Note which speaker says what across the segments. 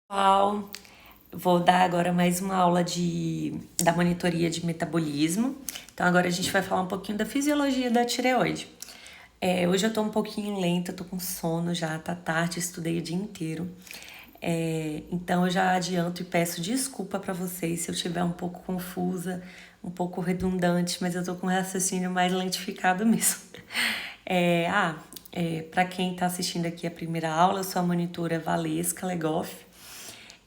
Speaker 1: Pessoal, vou dar agora mais uma aula da monitoria de metabolismo. Então agora a gente vai falar um pouquinho da fisiologia da tireoide. Hoje eu tô um pouquinho lenta, tô com sono já, tá tarde, estudei o dia inteiro. Então eu já adianto e peço desculpa para vocês se eu estiver um pouco confusa, um pouco redundante, mas eu tô com o raciocínio mais lentificado mesmo. Para quem tá assistindo aqui a primeira aula, eu sou a monitora Valesca Legoff.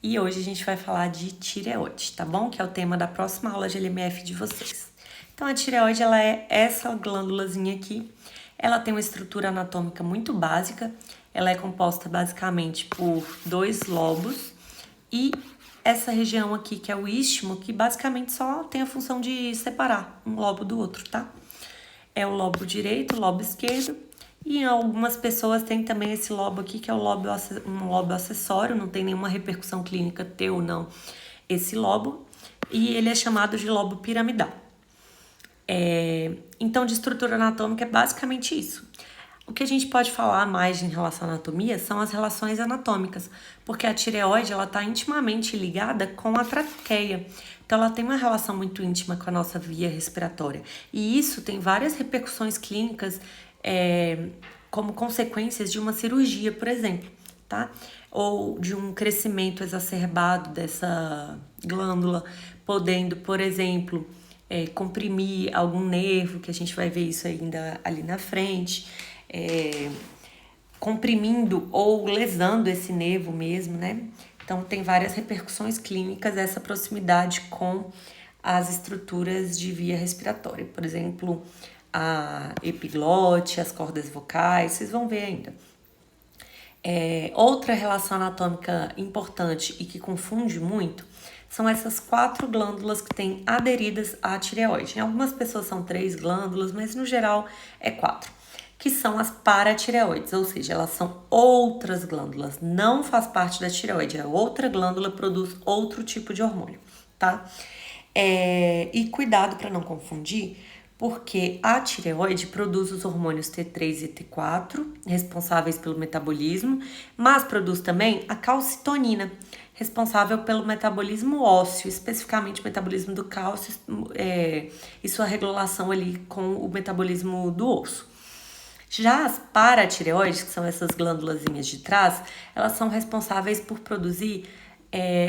Speaker 1: E hoje a gente vai falar de tireoide, tá bom? Que é o tema da próxima aula de LMF de vocês. Então, a tireoide, ela é essa glândulazinha aqui. Ela tem uma estrutura anatômica muito básica. Ela é composta basicamente por dois lobos. E essa região aqui, que é o istmo, que basicamente só tem a função de separar um lobo do outro, tá? É o lobo direito, o lobo esquerdo. E em algumas pessoas tem também esse lobo aqui, que é um lobo acessório, não tem nenhuma repercussão clínica ter ou não esse lobo. E ele é chamado de lobo piramidal. Então, de estrutura anatômica é basicamente isso. O que a gente pode falar mais em relação à anatomia são as relações anatômicas, porque a tireoide está intimamente ligada com a traqueia. Então, ela tem uma relação muito íntima com a nossa via respiratória. E isso tem várias repercussões clínicas, como consequências de uma cirurgia, por exemplo, tá? Ou de um crescimento exacerbado dessa glândula, podendo, por exemplo, comprimir algum nervo, que a gente vai ver isso ainda ali na frente, comprimindo ou lesando esse nervo mesmo, né? Então, tem várias repercussões clínicas essa proximidade com as estruturas de via respiratória. Por exemplo, a epiglote, as cordas vocais, vocês vão ver ainda. Outra relação anatômica importante e que confunde muito são essas 4 glândulas que têm aderidas à tireoide. Em algumas pessoas são 3 glândulas, mas no geral é 4, que são as paratireoides, ou seja, elas são outras glândulas, não faz parte da tireoide, é outra glândula, produz outro tipo de hormônio, tá? E cuidado para não confundir, porque a tireoide produz os hormônios T3 e T4, responsáveis pelo metabolismo, mas produz também a calcitonina, responsável pelo metabolismo ósseo, especificamente o metabolismo do cálcio e sua regulação ali com o metabolismo do osso. Já as paratireoides, que são essas glândulazinhas de trás, elas são responsáveis por produzir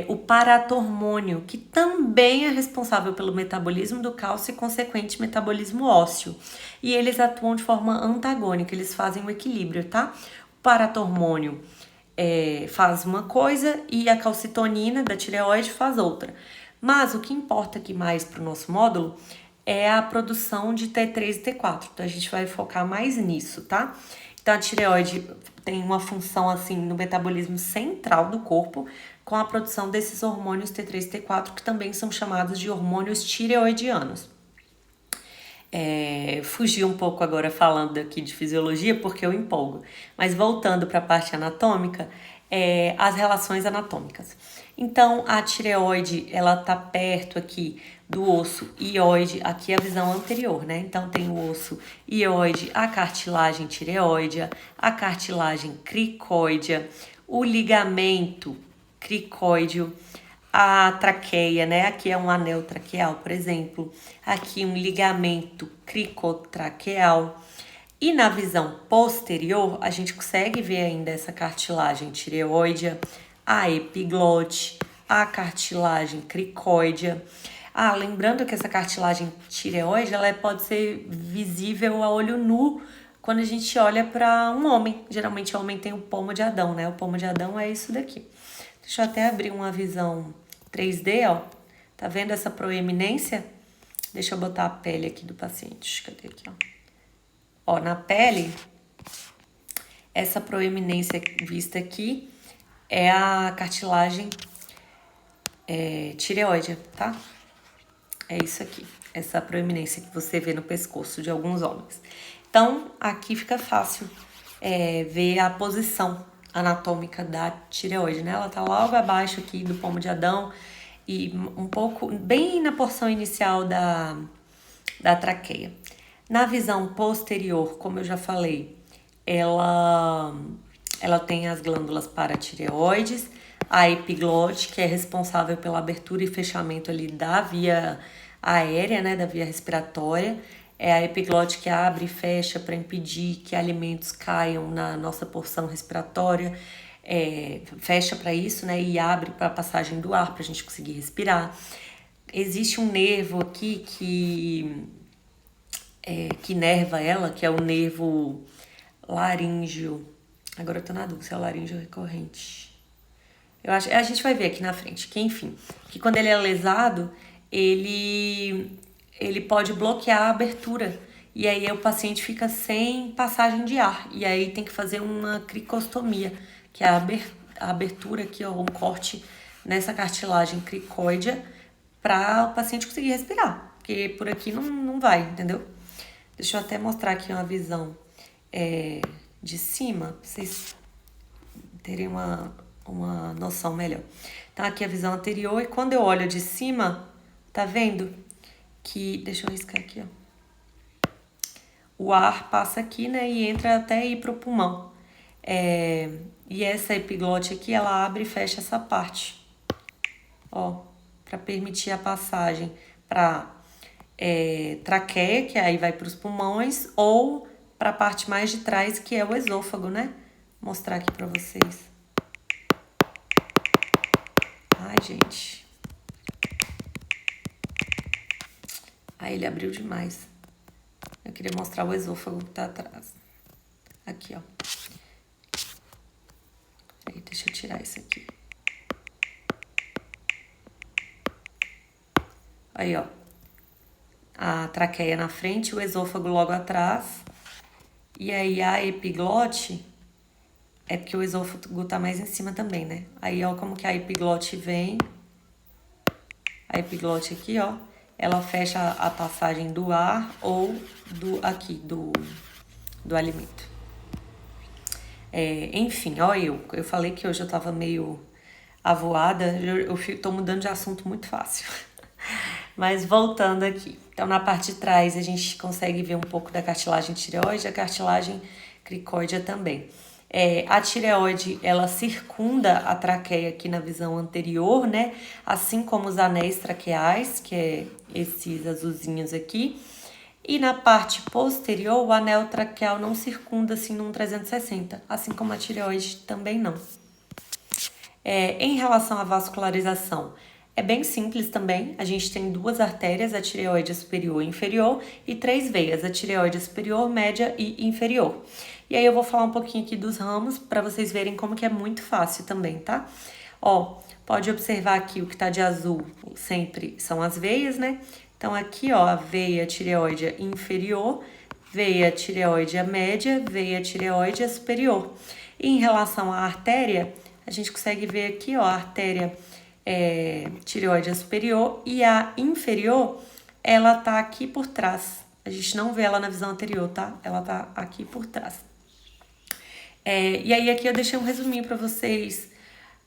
Speaker 1: o paratormônio, que também é responsável pelo metabolismo do cálcio e consequente metabolismo ósseo. E eles atuam de forma antagônica, eles fazem um equilíbrio, tá? O paratormônio faz uma coisa e a calcitonina da tireoide faz outra. Mas o que importa aqui mais para o nosso módulo é a produção de T3 e T4. Então, a gente vai focar mais nisso, tá? Então, a tireoide tem uma função, assim, no metabolismo central do corpo, com a produção desses hormônios T3 e T4, que também são chamados de hormônios tireoidianos. Fugi um pouco agora falando aqui de fisiologia, porque eu empolgo. Mas voltando para a parte anatômica, as relações anatômicas. Então, a tireoide, ela tá perto aqui do osso ióide, aqui é a visão anterior, né? Então, tem o osso ióide, a cartilagem tireoidea, a cartilagem cricóidea, o ligamento cricóideo, a traqueia, né? Aqui é um anel traqueal, por exemplo. Aqui um ligamento cricotraqueal. E na visão posterior, a gente consegue ver ainda essa cartilagem tireoidea, a epiglote, a cartilagem cricóidea. Lembrando que essa cartilagem tireoide, ela pode ser visível a olho nu quando a gente olha para um homem. Geralmente o homem tem o pomo de Adão, né? O pomo de Adão é isso daqui. Deixa eu até abrir uma visão 3D, ó. Tá vendo essa proeminência? Deixa eu botar a pele aqui do paciente. Cadê aqui, ó? Ó, na pele, essa proeminência vista aqui é a cartilagem tireoide, tá? É isso aqui, essa proeminência que você vê no pescoço de alguns homens. Então, aqui fica fácil ver a posição anatômica da tireoide, né? Ela tá logo abaixo aqui do pomo de Adão e um pouco, bem na porção inicial da traqueia. Na visão posterior, como eu já falei, ela tem as glândulas paratireoides, a epiglote, que é responsável pela abertura e fechamento ali da via aérea, né, da via respiratória. É a epiglote que abre e fecha para impedir que alimentos caiam na nossa porção respiratória. Fecha para isso, né, e abre para a passagem do ar para a gente conseguir respirar. Existe um nervo aqui que nerva ela, que é o nervo laríngeo. Agora eu tô na dúvida se é o laríngeo recorrente. Eu acho, a gente vai ver aqui na frente, que enfim, que quando ele é lesado, ele pode bloquear a abertura. E aí o paciente fica sem passagem de ar. E aí tem que fazer uma cricostomia, que é a abertura aqui, ó, um corte nessa cartilagem cricóidea para o paciente conseguir respirar. Porque por aqui não vai, entendeu? Deixa eu até mostrar aqui uma visão de cima, pra vocês terem uma noção melhor. Então aqui a visão anterior, e quando eu olho de cima, tá vendo? Que, deixa eu riscar aqui, ó. O ar passa aqui, né, e entra até ir pro pulmão. E essa epiglote aqui, ela abre e fecha essa parte, ó, para permitir a passagem para traqueia, que aí vai para os pulmões, ou para a parte mais de trás, que é o esôfago, né? Vou mostrar aqui para vocês. Ai, gente. Aí ele abriu demais. Eu queria mostrar o esôfago que tá atrás. Aqui, ó. Aí, deixa eu tirar isso aqui. Aí, ó. A traqueia na frente, o esôfago logo atrás. E aí a epiglote é porque o esôfago tá mais em cima também, né? Aí, ó, como que a epiglote vem. A epiglote aqui, ó, ela fecha a passagem do ar ou do alimento. Enfim, ó, eu falei que hoje eu tava meio avoada, eu tô mudando de assunto muito fácil. Mas voltando aqui. Então, na parte de trás, a gente consegue ver um pouco da cartilagem tireoide, a cartilagem cricóidea também. A tireoide, ela circunda a traqueia aqui na visão anterior, né? Assim como os anéis traqueais, que é esses azulzinhos aqui. E na parte posterior, o anel traqueal não circunda assim num 360, assim como a tireoide também não. Em relação à vascularização, é bem simples também. A gente tem duas artérias, a tireoide superior e inferior, e 3 veias, a tireoide superior, média e inferior. E aí eu vou falar um pouquinho aqui dos ramos para vocês verem como que é muito fácil também, tá? Ó, pode observar aqui o que tá de azul sempre são as veias, né? Então aqui, ó, a veia tireoide inferior, veia tireoide média, veia tireoide superior. E em relação à artéria, a gente consegue ver aqui, ó, a artéria tireoide superior e a inferior, ela tá aqui por trás. A gente não vê ela na visão anterior, tá? Ela tá aqui por trás. E aí aqui eu deixei um resuminho para vocês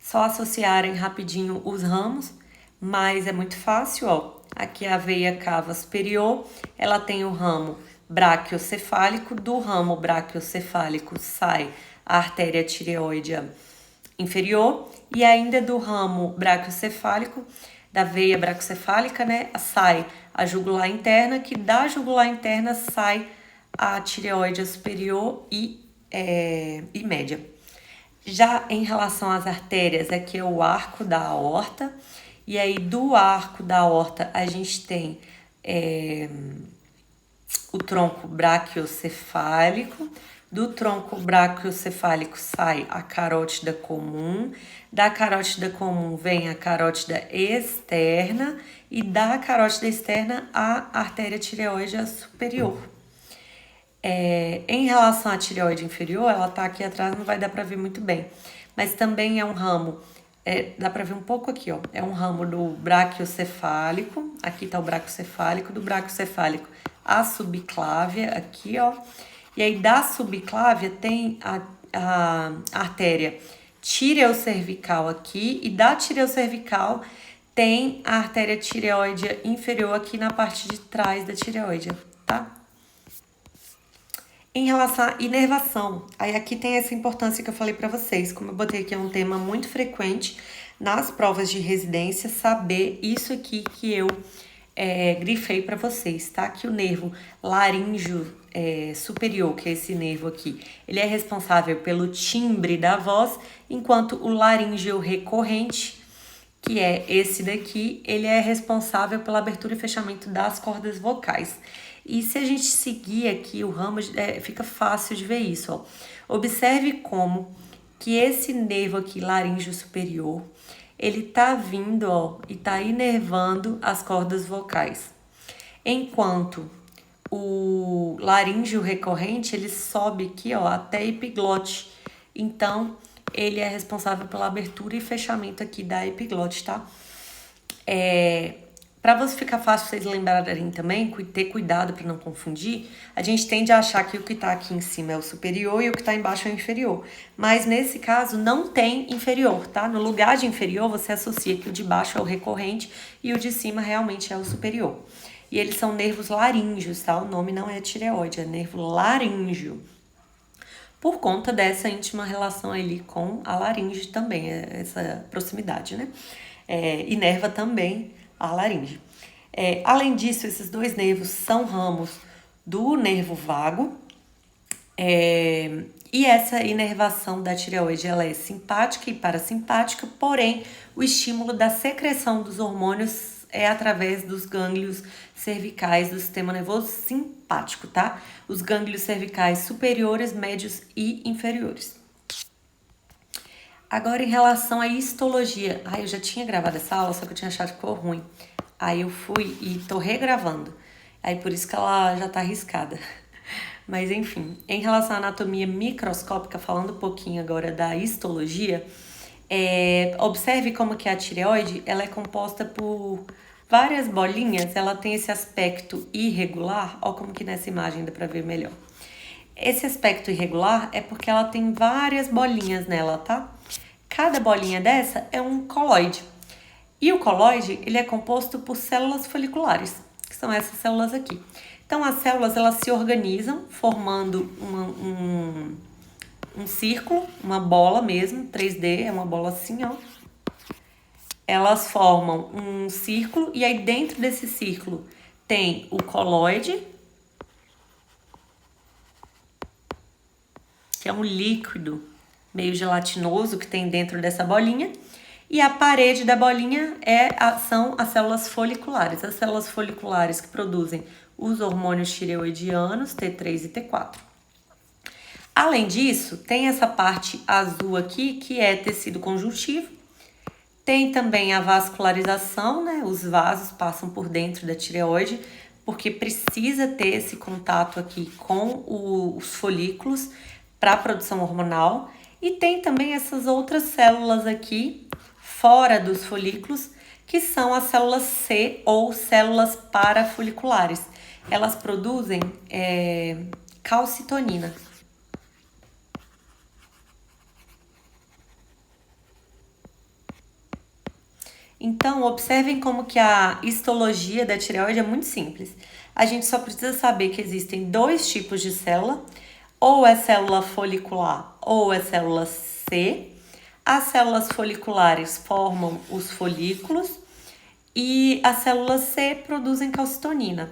Speaker 1: só associarem rapidinho os ramos, mas é muito fácil, ó. Aqui a veia cava superior, ela tem o ramo braquiocefálico, do ramo braquiocefálico sai a artéria tireoide inferior, e ainda do ramo braquiocefálico, da veia braquiocefálica, né, sai a jugular interna, que da jugular interna sai a tireoide superior e média. Já em relação às artérias, aqui é o arco da aorta, e aí do arco da aorta a gente tem o tronco braquiocefálico, do tronco braquiocefálico sai a carótida comum, da carótida comum vem a carótida externa e da carótida externa a artéria tireoide superior. Em relação à tireoide inferior, ela tá aqui atrás, não vai dar para ver muito bem, mas também é um ramo, dá para ver um pouco aqui, ó, é um ramo do braquiocefálico, aqui tá o braquiocefálico, do braquiocefálico a subclávia, aqui, ó, e aí da subclávia tem a artéria tireocervical aqui, e da tireocervical tem a artéria tireoide inferior aqui na parte de trás da tireoide, tá? Em relação à inervação, aí aqui tem essa importância que eu falei para vocês, como eu botei aqui é um tema muito frequente nas provas de residência, saber isso aqui que eu grifei para vocês, tá? Que o nervo laríngeo superior, que é esse nervo aqui, ele é responsável pelo timbre da voz, enquanto o laríngeo recorrente, que é esse daqui, ele é responsável pela abertura e fechamento das cordas vocais. E se a gente seguir aqui o ramo, fica fácil de ver isso, ó. Observe como que esse nervo aqui, laríngeo superior, ele tá vindo, ó, e tá inervando as cordas vocais. Enquanto o laríngeo recorrente, ele sobe aqui, ó, até a epiglote. Então, ele é responsável pela abertura e fechamento aqui da epiglote, tá? Para você ficar fácil vocês lembrarem também, ter cuidado para não confundir, a gente tende a achar que o que está aqui em cima é o superior e o que está embaixo é o inferior. Mas nesse caso não tem inferior, tá? No lugar de inferior você associa que o de baixo é o recorrente e o de cima realmente é o superior. E eles são nervos laríngeos, tá? O nome não é tireoide, é nervo laríngeo. Por conta dessa íntima relação ali com a laringe também, essa proximidade, né? Inerva também a laringe. Além disso, esses dois nervos são ramos do nervo vago, e essa inervação da tireoide ela é simpática e parasimpática, porém o estímulo da secreção dos hormônios é através dos gânglios cervicais do sistema nervoso simpático, tá? Os gânglios cervicais superiores, médios e inferiores. Agora, em relação à histologia. Eu já tinha gravado essa aula, só que eu tinha achado que ficou ruim. Aí eu fui e tô regravando. Aí por isso que ela já tá arriscada. Mas enfim, em relação à anatomia microscópica, falando um pouquinho agora da histologia, observe como que a tireoide ela é composta por várias bolinhas, ela tem esse aspecto irregular, ó como que nessa imagem dá pra ver melhor. Esse aspecto irregular é porque ela tem várias bolinhas nela, tá? Cada bolinha dessa é um coloide. E o coloide, ele é composto por células foliculares, que são essas células aqui. Então, as células, elas se organizam formando um círculo, uma bola mesmo, 3D, é uma bola assim, ó. Elas formam um círculo e aí dentro desse círculo tem o coloide, que é um líquido meio gelatinoso que tem dentro dessa bolinha. E a parede da bolinha são as células foliculares. As células foliculares que produzem os hormônios tireoidianos, T3 e T4. Além disso, tem essa parte azul aqui, que é tecido conjuntivo. Tem também a vascularização, né? Os vasos passam por dentro da tireoide, porque precisa ter esse contato aqui com os folículos para a produção hormonal. E tem também essas outras células aqui, fora dos folículos, que são as células C ou células parafoliculares. Elas produzem calcitonina. Então, observem como que a histologia da tireoide é muito simples. A gente só precisa saber que existem dois tipos de célula, ou é célula folicular ou é célula C. As células foliculares formam os folículos e as células C produzem calcitonina.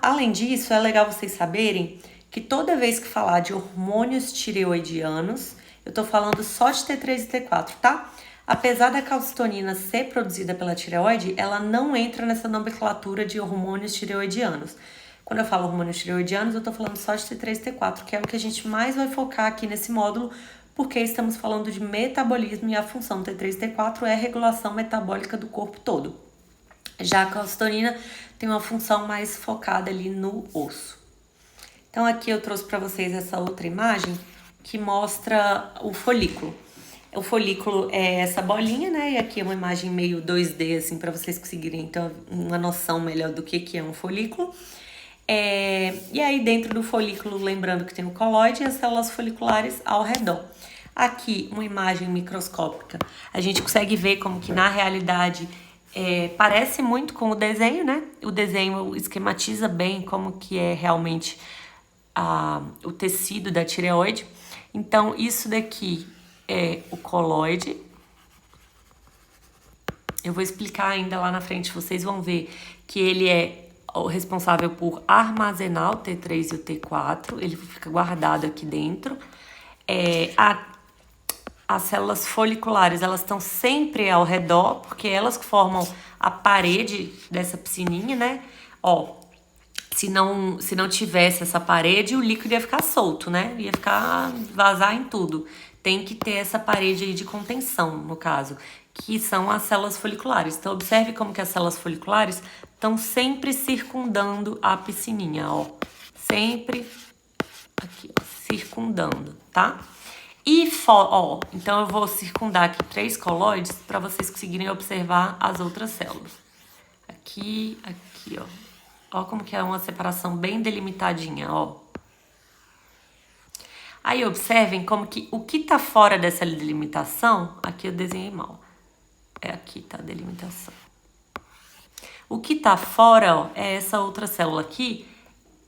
Speaker 1: Além disso, é legal vocês saberem que toda vez que falar de hormônios tireoidianos, eu tô falando só de T3 e T4, tá? Apesar da calcitonina ser produzida pela tireoide, ela não entra nessa nomenclatura de hormônios tireoidianos. Quando eu falo hormônios tireoidianos, eu tô falando só de T3 e T4, que é o que a gente mais vai focar aqui nesse módulo, porque estamos falando de metabolismo e a função T3 e T4 é a regulação metabólica do corpo todo. Já a calcitonina tem uma função mais focada ali no osso. Então aqui eu trouxe para vocês essa outra imagem que mostra o folículo. O folículo é essa bolinha, né? E aqui é uma imagem meio 2D, assim, para vocês conseguirem ter uma noção melhor do que é um folículo. E aí dentro do folículo, lembrando que tem o coloide e as células foliculares ao redor. Aqui, uma imagem microscópica. A gente consegue ver como que na realidade parece muito com o desenho, né? O desenho esquematiza bem como que é realmente o tecido da tireoide. Então, isso daqui é o coloide. Eu vou explicar ainda lá na frente, vocês vão ver que ele é o responsável por armazenar o T3 e o T4, ele fica guardado aqui dentro. As células foliculares, elas estão sempre ao redor, porque elas que formam a parede dessa piscininha, né? Ó, se não tivesse essa parede, o líquido ia ficar solto, né? Ia vazar em tudo. Tem que ter essa parede aí de contenção, no caso, que são as células foliculares. Então, observe como que as células foliculares estão sempre circundando a piscininha, ó. Sempre aqui, ó, circundando, tá? Ó, então eu vou circundar aqui 3 colóides para vocês conseguirem observar as outras células. Aqui, ó. Ó como que é uma separação bem delimitadinha, ó. Aí observem como que o que tá fora dessa delimitação, aqui eu desenhei mal. Aqui tá a delimitação. O que tá fora, ó, é essa outra célula aqui,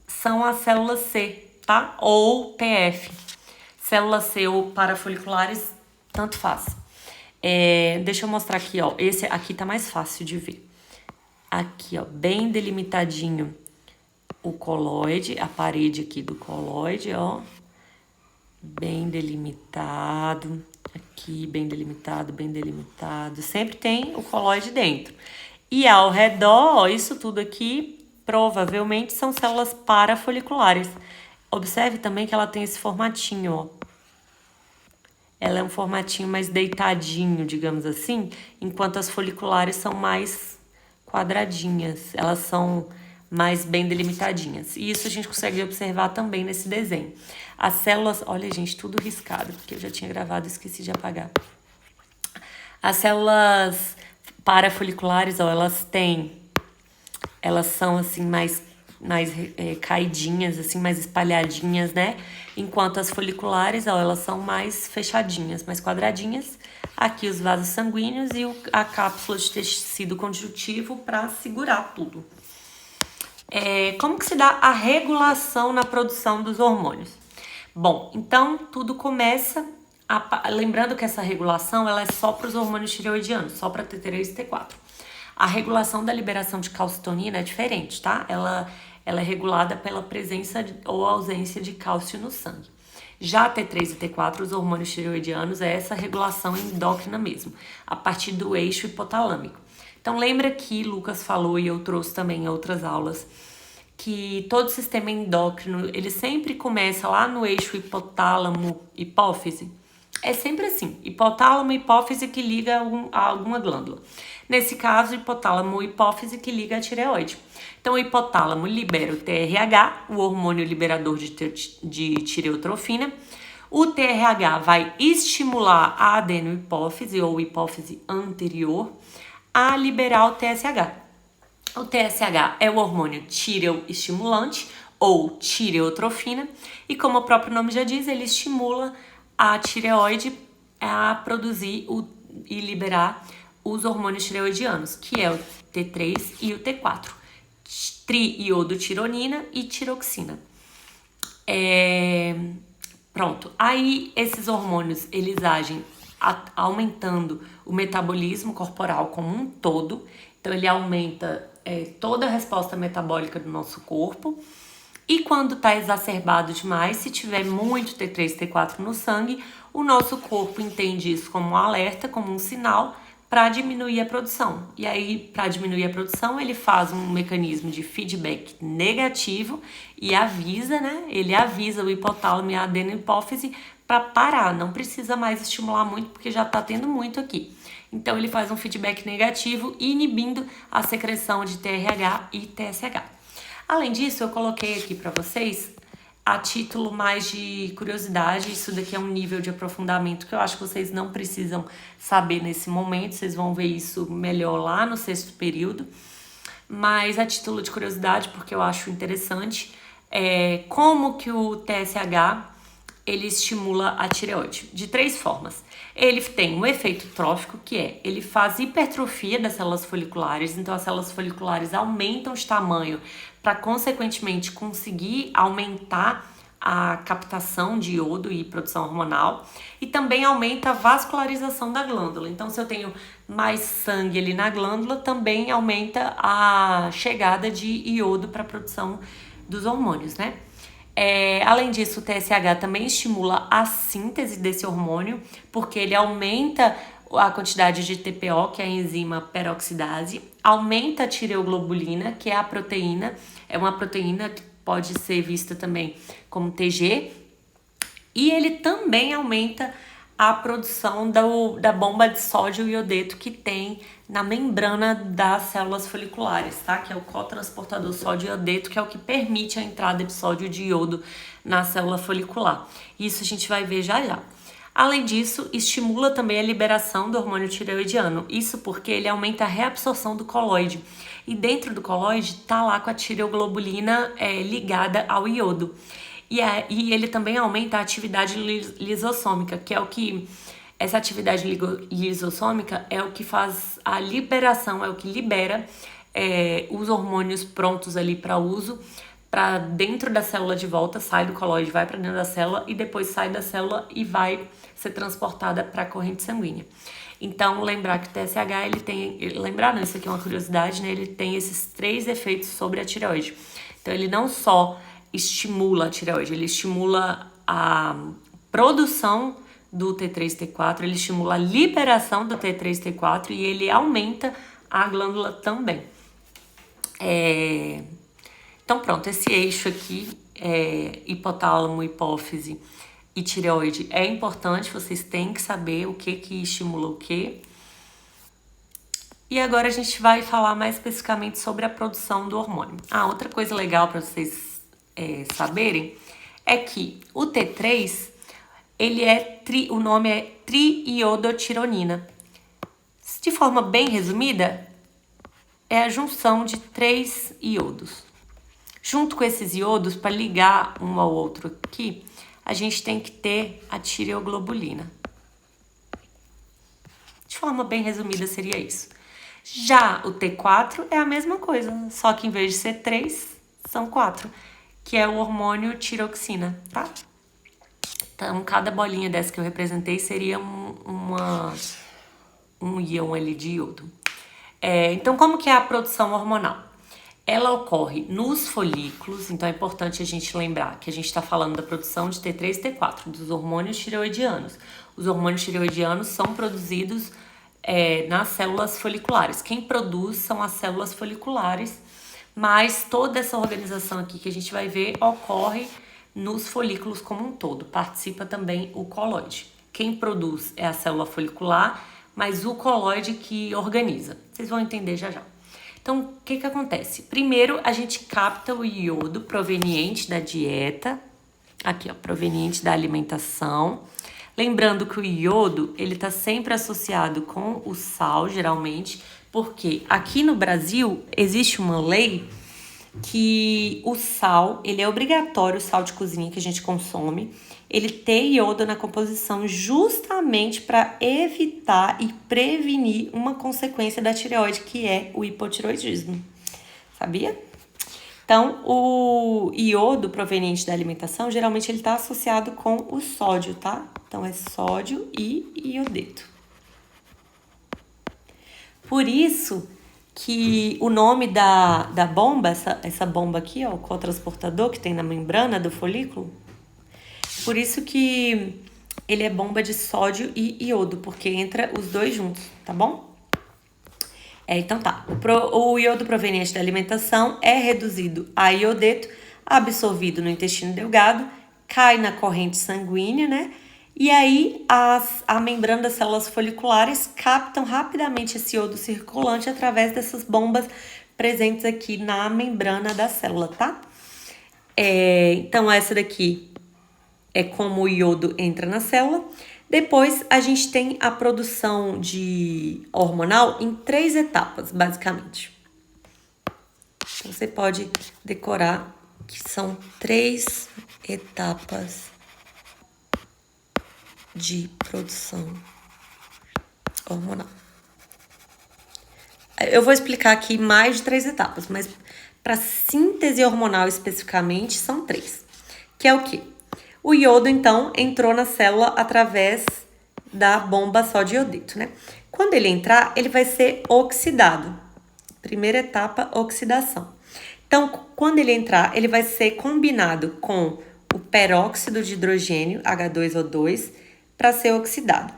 Speaker 1: são as células C, tá? Ou PF. Célula C ou parafoliculares, tanto faz. Deixa eu mostrar aqui, ó. Esse aqui tá mais fácil de ver. Aqui, ó, bem delimitadinho o coloide, a parede aqui do coloide, ó. Bem delimitado. Aqui, bem delimitado, bem delimitado. Sempre tem o coloide dentro. E ao redor, ó, isso tudo aqui, provavelmente são células parafoliculares. Observe também que ela tem esse formatinho, ó. Ela é um formatinho mais deitadinho, digamos assim, enquanto as foliculares são mais quadradinhas. Elas são mais bem delimitadinhas. E isso a gente consegue observar também nesse desenho. As células... Olha, gente, tudo riscado, porque eu já tinha gravado e esqueci de apagar. As células parafoliculares, ó, elas são assim mais caidinhas, assim, mais espalhadinhas, né? Enquanto as foliculares, ó, elas são mais fechadinhas, mais quadradinhas. Aqui os vasos sanguíneos e a cápsula de tecido conjuntivo para segurar tudo. Como que se dá a regulação na produção dos hormônios? Bom, então tudo começa... Lembrando que essa regulação ela é só para os hormônios tireoidianos, só para T3 e T4. A regulação da liberação de calcitonina é diferente, tá? Ela é regulada pela presença ou ausência de cálcio no sangue. Já T3 e T4, os hormônios tireoidianos, é essa regulação endócrina mesmo, a partir do eixo hipotalâmico. Então lembra que Lucas falou, e eu trouxe também em outras aulas, que todo sistema endócrino, ele sempre começa lá no eixo hipotálamo-hipófise. É sempre assim, hipotálamo e hipófise que liga a alguma glândula. Nesse caso, hipotálamo e hipófise que liga a tireoide. Então, o hipotálamo libera o TRH, o hormônio liberador de tireotrofina. O TRH vai estimular a adenohipófise ou hipófise anterior a liberar o TSH. O TSH é o hormônio tireoestimulante ou tireotrofina e, como o próprio nome já diz, ele estimula a tireoide a produzir e liberar os hormônios tireoidianos, que é o T3 e o T4, triiodotironina e tiroxina. Pronto, aí esses hormônios, eles agem aumentando o metabolismo corporal como um todo, então ele aumenta toda a resposta metabólica do nosso corpo. E quando está exacerbado demais, se tiver muito T3, T4 no sangue, o nosso corpo entende isso como um alerta, como um sinal para diminuir a produção. E aí, para diminuir a produção, ele faz um mecanismo de feedback negativo e avisa, né? Ele avisa o hipotálamo e a adenohipófise para parar, não precisa mais estimular muito porque já está tendo muito aqui. Então, ele faz um feedback negativo, inibindo a secreção de TRH e TSH. Além disso, eu coloquei aqui para vocês, a título mais de curiosidade, isso daqui é um nível de aprofundamento que eu acho que vocês não precisam saber nesse momento, vocês vão ver isso melhor lá no 6º período, mas a título de curiosidade, porque eu acho interessante, como que o TSH ele estimula a tireoide, de 3 formas. Ele tem um efeito trófico, que ele faz hipertrofia das células foliculares, então as células foliculares aumentam de tamanho para, consequentemente, conseguir aumentar a captação de iodo e produção hormonal, e também aumenta a vascularização da glândula. Então, se eu tenho mais sangue ali na glândula, também aumenta a chegada de iodo para a produção dos hormônios, né? Além disso, o TSH também estimula a síntese desse hormônio, porque ele aumenta a quantidade de TPO, que é a enzima peroxidase, aumenta a tireoglobulina, que é a proteína, é uma proteína que pode ser vista também como TG, e ele também aumenta a produção da bomba de sódio e iodeto que tem na membrana das células foliculares, tá? Que é o cotransportador sódio e iodeto, que é o que permite a entrada de sódio e de iodo na célula folicular. Isso a gente vai ver já já. Além disso, estimula também a liberação do hormônio tireoidiano. Isso porque ele aumenta a reabsorção do coloide. E dentro do coloide tá lá com a tireoglobulina ligada ao iodo. E ele também aumenta a atividade lisossômica, que é o que... Essa atividade lisossômica é o que faz a liberação, é o que libera os hormônios prontos ali para uso, para dentro da célula de volta, sai do coloide, vai para dentro da célula e depois sai da célula e vai ser transportada para a corrente sanguínea. Então, lembrar que o TSH, ele tem... Lembrar não, isso aqui é uma curiosidade, né? Ele tem esses 3 efeitos sobre a tireoide. Então, ele não só estimula a tireoide, ele estimula a produção do T3, T4, ele estimula a liberação do T3, T4 e ele aumenta a glândula também. Então pronto, esse eixo aqui, hipotálamo, hipófise e tireoide é importante, vocês têm que saber o que estimula o que. E agora a gente vai falar mais especificamente sobre a produção do hormônio. Outra coisa legal para vocês saberem é que o T3, o nome é triiodotironina. De forma bem resumida, é a junção de 3 iodos. Junto com esses iodos, para ligar um ao outro aqui, a gente tem que ter a tireoglobulina. De forma bem resumida, seria isso. Já o T4 é a mesma coisa, só que em vez de ser 3, são 4, que é o hormônio tiroxina, tá? Então, cada bolinha dessa que eu representei seria um íon ali de iodo. Então, como que é a produção hormonal? Ela ocorre nos folículos, então é importante a gente lembrar que a gente está falando da produção de T3 e T4, dos hormônios tireoidianos. Os hormônios tireoidianos são produzidos nas células foliculares. Quem produz são as células foliculares, mas toda essa organização aqui que a gente vai ver ocorre nos folículos como um todo. Participa também o coloide. Quem produz é a célula folicular, mas o coloide que organiza. Vocês vão entender já já. Então, o que acontece? Primeiro, a gente capta o iodo proveniente da dieta, aqui ó, proveniente da alimentação. Lembrando que o iodo, ele tá sempre associado com o sal, geralmente, porque aqui no Brasil existe uma lei que o sal, ele é obrigatório, o sal de cozinha que a gente consome, ele tem iodo na composição justamente para evitar e prevenir uma consequência da tireoide, que é o hipotireoidismo. Sabia? Então, o iodo proveniente da alimentação, geralmente ele está associado com o sódio, tá? Então, é sódio e iodeto. Por isso que o nome da bomba, essa bomba aqui, ó, o cotransportador que tem na membrana do folículo, por isso que ele é bomba de sódio e iodo, porque entra os dois juntos, tá bom? Então tá, o iodo proveniente da alimentação é reduzido a iodeto, absorvido no intestino delgado, cai na corrente sanguínea, né? E aí a membrana das células foliculares captam rapidamente esse iodo circulante através dessas bombas presentes aqui na membrana da célula, tá? Então essa daqui é como o iodo entra na célula. Depois, a gente tem a produção de hormonal em 3 etapas, basicamente. Então, você pode decorar que são 3 etapas de produção hormonal. Eu vou explicar aqui mais de 3 etapas, mas para síntese hormonal especificamente, são 3. Que é o quê? O iodo, então, entrou na célula através da bomba sódio-iodeto, né? Quando ele entrar, ele vai ser oxidado. Primeira etapa, oxidação. Então, quando ele entrar, ele vai ser combinado com o peróxido de hidrogênio, H2O2, para ser oxidado.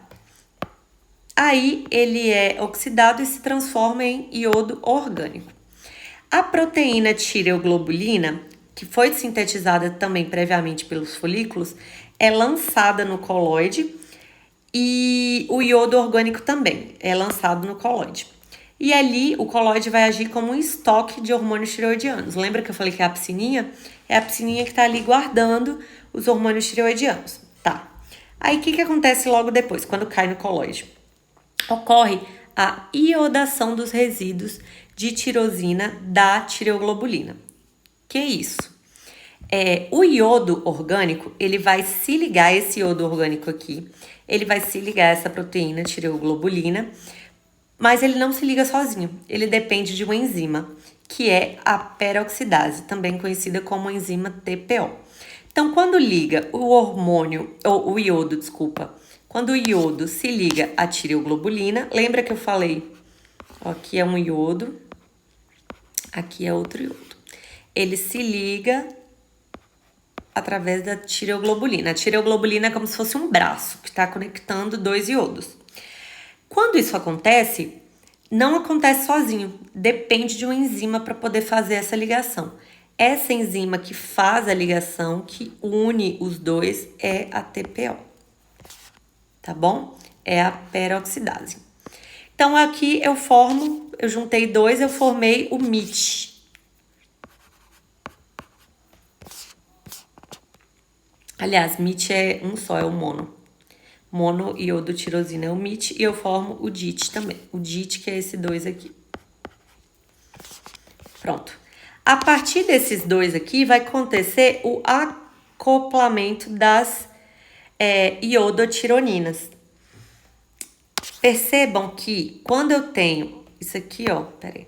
Speaker 1: Aí, ele é oxidado e se transforma em iodo orgânico. A proteína tireoglobulina, que foi sintetizada também previamente pelos folículos, é lançada no coloide e o iodo orgânico também é lançado no coloide. E ali o coloide vai agir como um estoque de hormônios tireoidianos. Lembra que eu falei que é a piscininha? É a piscininha que está ali guardando os hormônios tireoidianos. Tá. Aí o que acontece logo depois, quando cai no coloide? Ocorre a iodação dos resíduos de tirosina da tireoglobulina. Que é isso? O iodo orgânico, ele vai se ligar, esse iodo orgânico aqui, ele vai se ligar a essa proteína tireoglobulina, mas ele não se liga sozinho, ele depende de uma enzima, que é a peroxidase, também conhecida como enzima TPO. Então, quando liga o hormônio, ou o iodo, desculpa, quando o iodo se liga à tireoglobulina, lembra que eu falei, ó, aqui é um iodo, aqui é outro iodo. Ele se liga através da tireoglobulina. A tireoglobulina é como se fosse um braço que está conectando dois iodos. Quando isso acontece, não acontece sozinho, depende de uma enzima para poder fazer essa ligação. Essa enzima que faz a ligação, que une os dois, é a TPO, tá bom? É a peroxidase. Então aqui eu juntei dois, eu formei o MIT. Aliás, MIT é um só, é o mono. Monoiodotirosina é o MIT e eu formo o DIT também. O DIT que é esse dois aqui. Pronto. A partir desses dois aqui vai acontecer o acoplamento das iodotironinas. Percebam que quando eu tenho isso aqui, ó, peraí.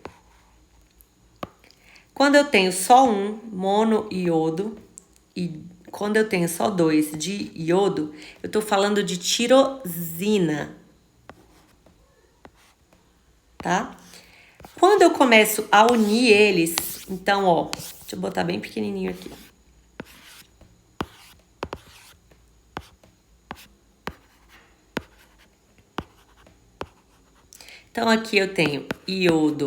Speaker 1: Quando eu tenho só um monoiodo e quando eu tenho só dois de iodo, eu tô falando de tirosina, tá? Quando eu começo a unir eles, então, ó, deixa eu botar bem pequenininho aqui. Então, aqui eu tenho iodo,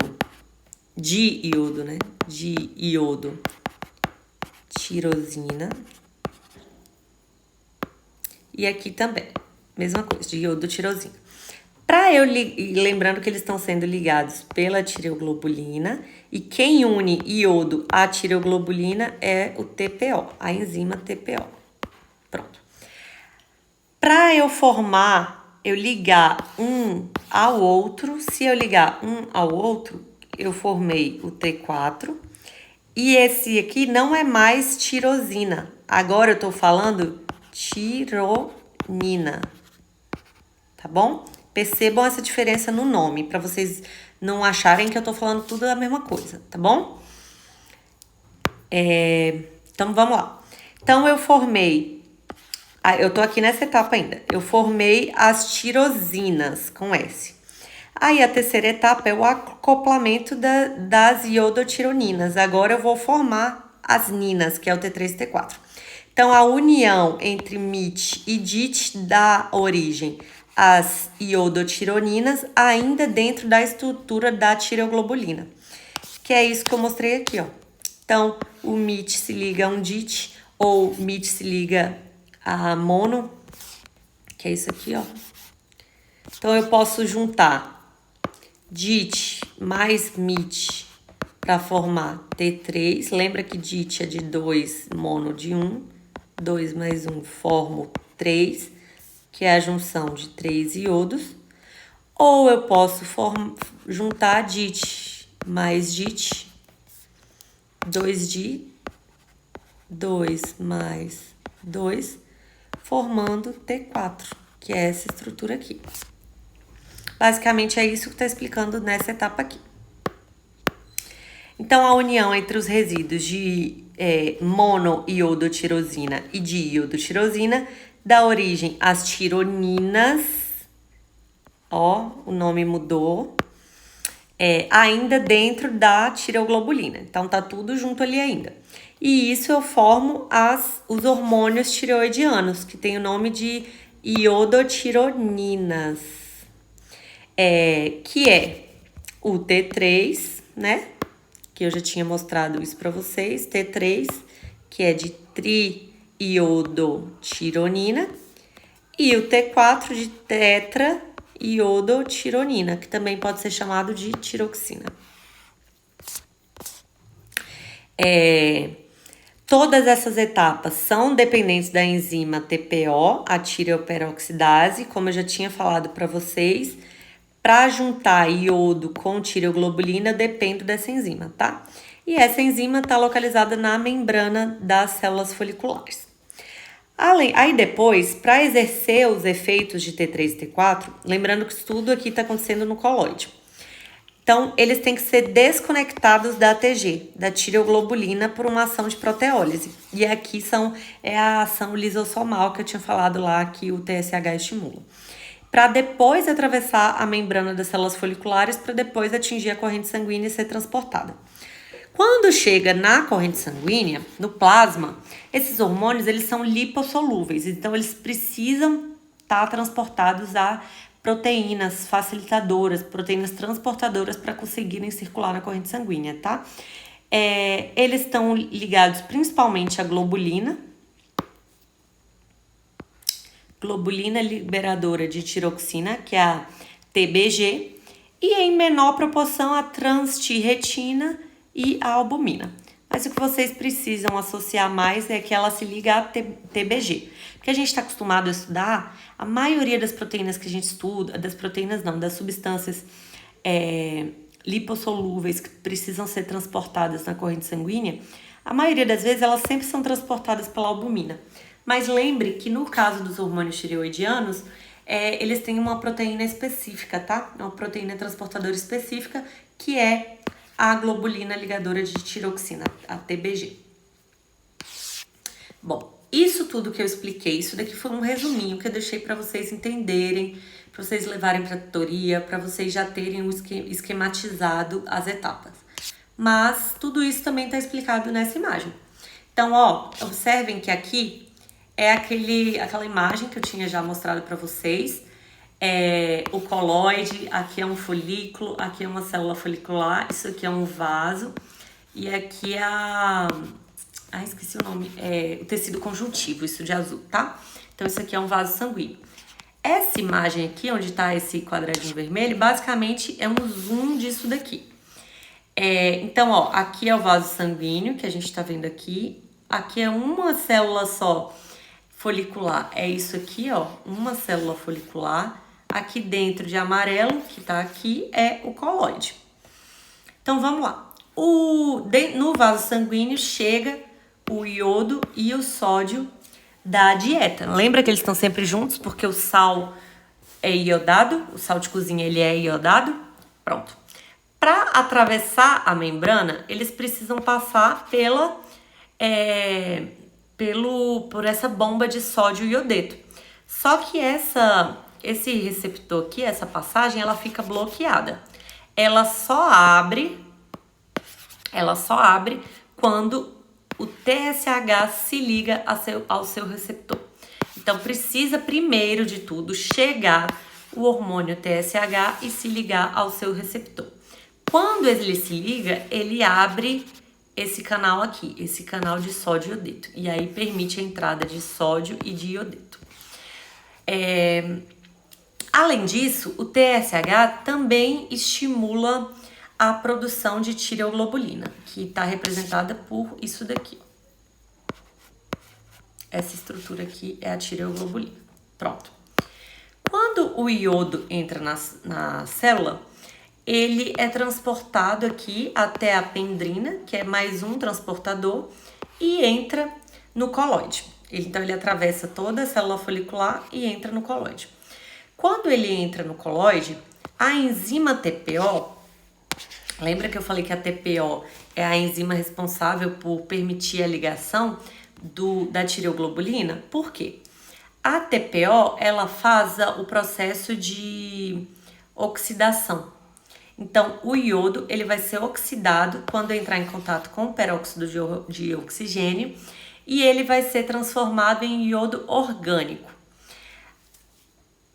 Speaker 1: diiodo, né? Diiodo, tirosina. E aqui também, mesma coisa, diiodo, tirosina. Lembrando que eles estão sendo ligados pela tireoglobulina, e quem une iodo à tireoglobulina é o TPO, a enzima TPO. Pronto. Para eu ligar um ao outro, se eu ligar um ao outro, eu formei o T4, e esse aqui não é mais tirosina, agora eu tô falando tironina, tá bom? Percebam essa diferença no nome, para vocês não acharem que eu tô falando tudo a mesma coisa, tá bom? Então, vamos lá. Então, eu tô aqui nessa etapa ainda. Eu formei as tirosinas com S. Aí, a terceira etapa é o acoplamento das iodotironinas. Agora, eu vou formar as ninas, que é o T3 e T4. Então, a união entre MIT e DIT dá origem às iodotironinas, ainda dentro da estrutura da tireoglobulina, que é isso que eu mostrei aqui, ó. Então, o MIT se liga a um DIT, ou MIT se liga a mono, que é isso aqui, ó. Então, eu posso juntar DIT mais MIT para formar T3. Lembra que DIT é de 2, mono de 1. 2 mais 1 formo 3, que é a junção de 3 iodos. Ou eu posso juntar DIT mais DIT, 2 mais 2, formando T4, que é essa estrutura aqui. Basicamente é isso que está explicando nessa etapa aqui. Então, a união entre os resíduos de monoiodotirosina e de iodotirosina dá origem às tironinas. Ó, o nome mudou. Ainda dentro da tireoglobulina. Então, tá tudo junto ali ainda. E isso eu formo os hormônios tireoidianos, que tem o nome de iodotironinas. Que é o T3, né? Que eu já tinha mostrado isso para vocês. T3, que é de triiodotironina. E o T4 de tetraiodotironina, que também pode ser chamado de tiroxina. Todas essas etapas são dependentes da enzima TPO, a tireoperoxidase, como eu já tinha falado para vocês. Para juntar iodo com tireoglobulina, depende dessa enzima, tá? E essa enzima está localizada na membrana das células foliculares. Aí depois, para exercer os efeitos de T3 e T4, lembrando que tudo aqui está acontecendo no colóide. Então, eles têm que ser desconectados da ATG, da tireoglobulina, por uma ação de proteólise. E aqui é a ação lisossomal que eu tinha falado lá, que o TSH estimula. Para depois atravessar a membrana das células foliculares, para depois atingir a corrente sanguínea e ser transportada. Quando chega na corrente sanguínea, no plasma, esses hormônios eles são lipossolúveis, então eles precisam estar transportados a proteínas facilitadoras, proteínas transportadoras para conseguirem circular na corrente sanguínea, tá? Eles estão ligados principalmente à globulina liberadora de tiroxina, que é a TBG, e em menor proporção a transtirretina e a albumina. Mas o que vocês precisam associar mais é que ela se liga a TBG. Porque a gente está acostumado a estudar, a maioria das proteínas que a gente estuda, das substâncias lipossolúveis que precisam ser transportadas na corrente sanguínea, a maioria das vezes elas sempre são transportadas pela albumina. Mas lembre que no caso dos hormônios tireoidianos, eles têm uma proteína específica, tá? Uma proteína transportadora específica, que é a globulina ligadora de tiroxina, a TBG. Bom, isso tudo que eu expliquei, isso daqui foi um resuminho que eu deixei para vocês entenderem, para vocês levarem para a tutoria, para vocês já terem esquematizado as etapas. Mas tudo isso também está explicado nessa imagem. Então, observem que aqui é aquela imagem que eu tinha já mostrado para vocês. O colóide, aqui é um folículo, aqui é uma célula folicular, isso aqui é um vaso, e aqui é esqueci o nome, o tecido conjuntivo, isso de azul, tá? Então, isso aqui é um vaso sanguíneo. Essa imagem aqui, onde tá esse quadradinho vermelho, basicamente é um zoom disso daqui. Então, aqui é o vaso sanguíneo, que a gente tá vendo aqui. Aqui é uma célula só folicular, é isso aqui, uma célula folicular. Aqui dentro de amarelo, que tá aqui, é o colóide. Então, vamos lá. No vaso sanguíneo chega o iodo e o sódio da dieta. Lembra que eles estão sempre juntos, porque o sal é iodado, o sal de cozinha ele é iodado? Pronto. Para atravessar a membrana, eles precisam passar por essa bomba de sódio e iodeto. Só que esse receptor aqui, essa passagem, ela fica bloqueada. Ela só abre quando o TSH se liga ao seu receptor. Então, precisa primeiro de tudo chegar o hormônio TSH e se ligar ao seu receptor. Quando ele se liga, ele abre esse canal aqui, esse canal de sódio e iodeto. E aí permite a entrada de sódio e de iodeto. Além disso, o TSH também estimula a produção de tireoglobulina, que está representada por isso daqui. Essa estrutura aqui é a tireoglobulina. Pronto. Quando o iodo entra na célula, ele é transportado aqui até a pendrina, que é mais um transportador, e entra no colóide. Então, ele atravessa toda a célula folicular e entra no colóide. Quando ele entra no colóide, a enzima TPO, Lembra que eu falei que a TPO é a enzima responsável por permitir a ligação da tireoglobulina? Por quê? A TPO, ela faz o processo de oxidação. Então, o iodo, ele vai ser oxidado quando entrar em contato com o peróxido de oxigênio e ele vai ser transformado em iodo orgânico.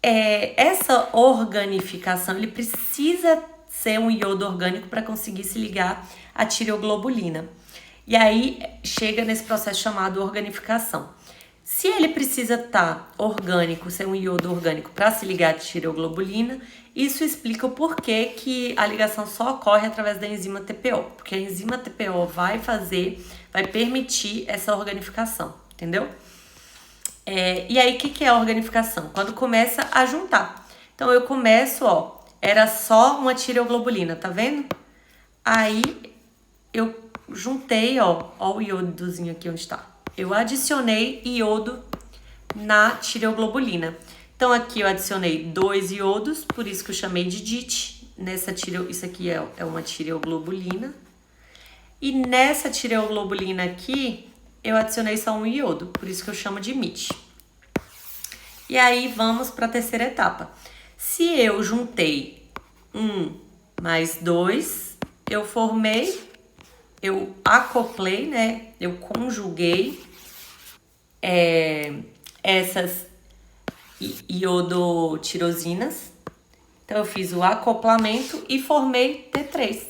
Speaker 1: Essa organificação, ele precisa ser um iodo orgânico para conseguir se ligar à tireoglobulina. E aí chega nesse processo chamado organificação. Se ele precisa estar orgânico, ser um iodo orgânico para se ligar à tireoglobulina, isso explica o porquê que a ligação só ocorre através da enzima TPO, porque a enzima TPO vai permitir essa organificação, entendeu? E aí, o que é a organificação? Quando começa a juntar. Então, eu começo, era só uma tireoglobulina, tá vendo? Aí, eu juntei, ó o iodozinho aqui onde tá. Eu adicionei iodo na tireoglobulina. Então, aqui eu adicionei 2 iodos, por isso que eu chamei de DIT. Isso aqui é uma tireoglobulina. E nessa tireoglobulina aqui, eu adicionei só um iodo, por isso que eu chamo de MIT. E aí, vamos para a terceira etapa. Se eu juntei 1 mais 2, eu acoplei, né? Eu conjuguei essas iodotirosinas. Então, eu fiz o acoplamento e formei T3.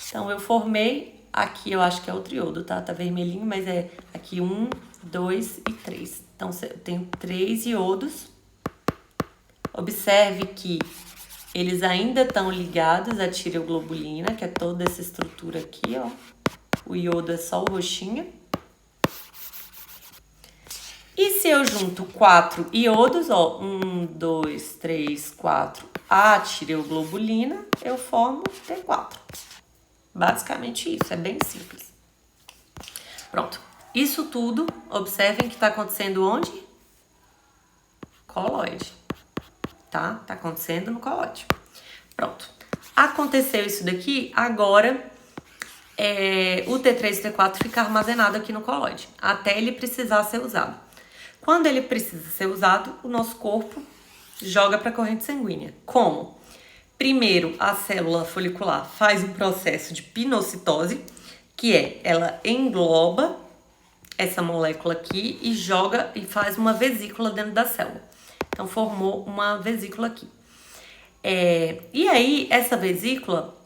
Speaker 1: Então, eu formei, aqui eu acho que é outro iodo, tá? Tá vermelhinho, mas é aqui 1, 2 e 3. Então, eu tenho 3 iodos. Observe que eles ainda estão ligados à tireoglobulina, que é toda essa estrutura aqui, ó. O iodo é só o roxinho. E se eu junto 4 iodos, ó, 1, 2, 3, 4, a tireoglobulina, eu formo T4. Basicamente isso, é bem simples. Pronto. Isso tudo, observem que está acontecendo onde? Coloide. Tá? Tá acontecendo no coloide. Pronto. Aconteceu isso daqui, agora o T3 e T4 fica armazenado aqui no coloide, até ele precisar ser usado. Quando ele precisa ser usado, o nosso corpo joga para a corrente sanguínea. Como? Primeiro, a célula folicular faz um processo de pinocitose, que ela engloba essa molécula aqui e joga e faz uma vesícula dentro da célula. Então, formou uma vesícula aqui. E aí, essa vesícula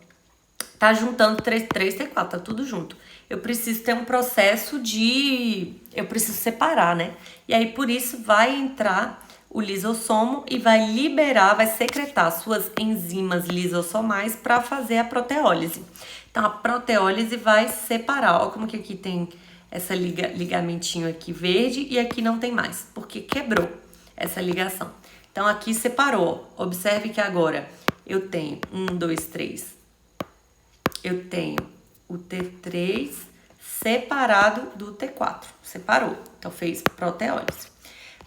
Speaker 1: tá juntando T3, T4, tá tudo junto. Eu preciso ter um processo eu preciso separar, né? E aí, por isso, vai entrar o lisossomo e vai secretar suas enzimas lisossomais para fazer a proteólise. Então, a proteólise vai separar. Ó, como que aqui tem essa ligamentinho aqui verde e aqui não tem mais, porque quebrou essa ligação. Então, aqui separou. Observe que agora eu tenho 1, 2, 3. Eu tenho o T3 separado do T4. Separou. Então, fez proteólise.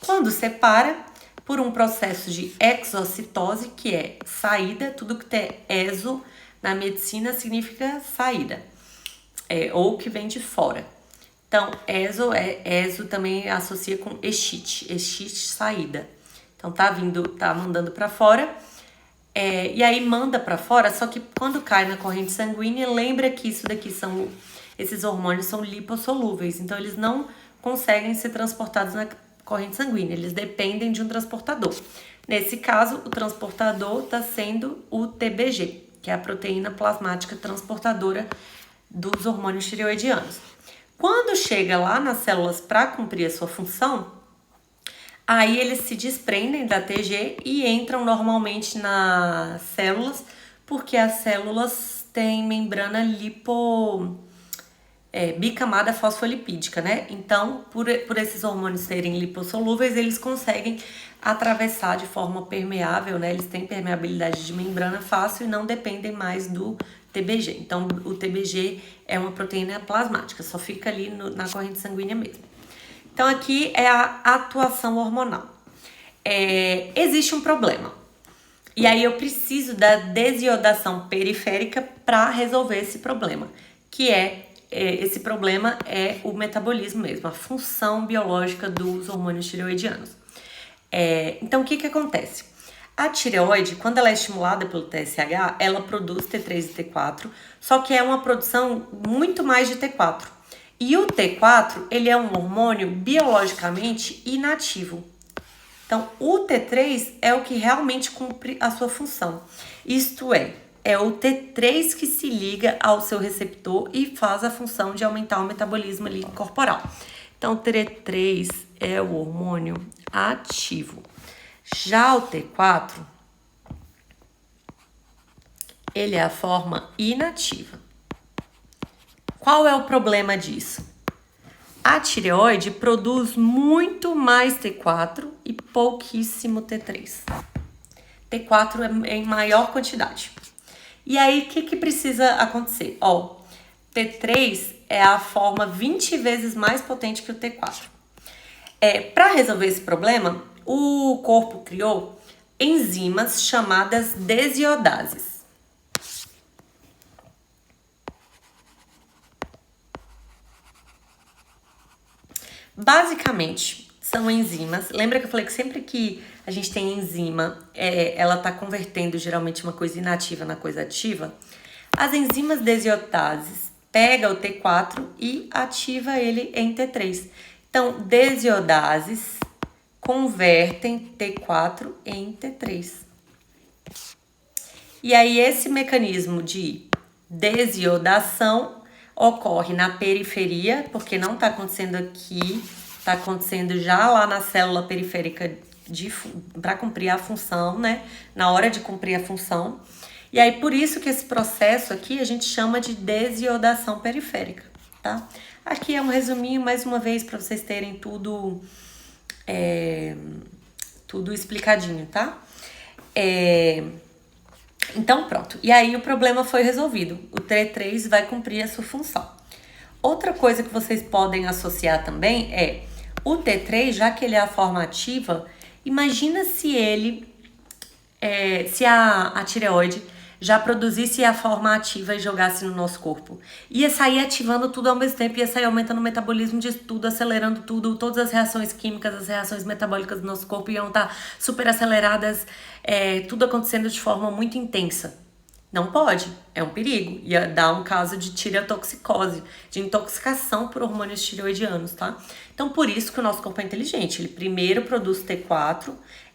Speaker 1: Quando separa, por um processo de exocitose, que é saída, tudo que tem exo na medicina significa saída, ou que vem de fora. Então, exo também associa com exite, saída. Então, tá mandando para fora, e aí manda para fora, só que quando cai na corrente sanguínea, lembra que esses hormônios são lipossolúveis, então eles não conseguem ser transportados na corrente sanguínea, eles dependem de um transportador. Nesse caso, o transportador está sendo o TBG, que é a proteína plasmática transportadora dos hormônios tireoidianos. Quando chega lá nas células para cumprir a sua função, aí eles se desprendem da TG e entram normalmente nas células, porque as células têm membrana bicamada fosfolipídica, né? Então, por esses hormônios serem lipossolúveis, eles conseguem atravessar de forma permeável, né? Eles têm permeabilidade de membrana fácil e não dependem mais do TBG. Então, o TBG é uma proteína plasmática, só fica ali na corrente sanguínea mesmo. Então, aqui é a atuação hormonal. Existe um problema. E aí eu preciso da desiodação periférica para resolver esse problema, que esse problema é o metabolismo mesmo, a função biológica dos hormônios tireoidianos. Então, o que acontece? A tireoide, quando ela é estimulada pelo TSH, ela produz T3 e T4, só que é uma produção muito mais de T4. E o T4, ele é um hormônio biologicamente inativo. Então, o T3 é o que realmente cumpre a sua função. Isto é o T3 que se liga ao seu receptor e faz a função de aumentar o metabolismo ali corporal. Então, o T3 é o hormônio ativo. Já o T4, ele é a forma inativa. Qual é o problema disso? A tireoide produz muito mais T4 e pouquíssimo T3. T4 é em maior quantidade. E aí, o que precisa acontecer? T3 é a forma 20 vezes mais potente que o T4. Para resolver esse problema, o corpo criou enzimas chamadas desiodases. Basicamente, são enzimas. Lembra que eu falei que sempre que a gente tem enzima, ela está convertendo geralmente uma coisa inativa na coisa ativa? As enzimas desiodases pegam o T4 e ativa ele em T3. Então, desiodases convertem T4 em T3. E aí, esse mecanismo de desiodação ocorre na periferia, porque não está acontecendo aqui, está acontecendo já lá na célula periférica para cumprir a função, né? Na hora de cumprir a função. E aí, por isso que esse processo aqui a gente chama de desiodação periférica, tá? Aqui é um resuminho, mais uma vez, para vocês terem tudo explicadinho, tá? Então, pronto. E aí, o problema foi resolvido. O T3 vai cumprir a sua função. Outra coisa que vocês podem associar também é o T3, já que ele é a forma ativa, imagina se se a tireoide já produzisse a forma ativa e jogasse no nosso corpo. Ia sair ativando tudo ao mesmo tempo, ia sair aumentando o metabolismo de tudo, acelerando tudo, todas as reações químicas, as reações metabólicas do nosso corpo iam estar super aceleradas, tudo acontecendo de forma muito intensa. Não pode, é um perigo. Ia dar um caso de tireotoxicose, de intoxicação por hormônios tireoidianos, tá? Então, por isso que o nosso corpo é inteligente. Ele primeiro produz T4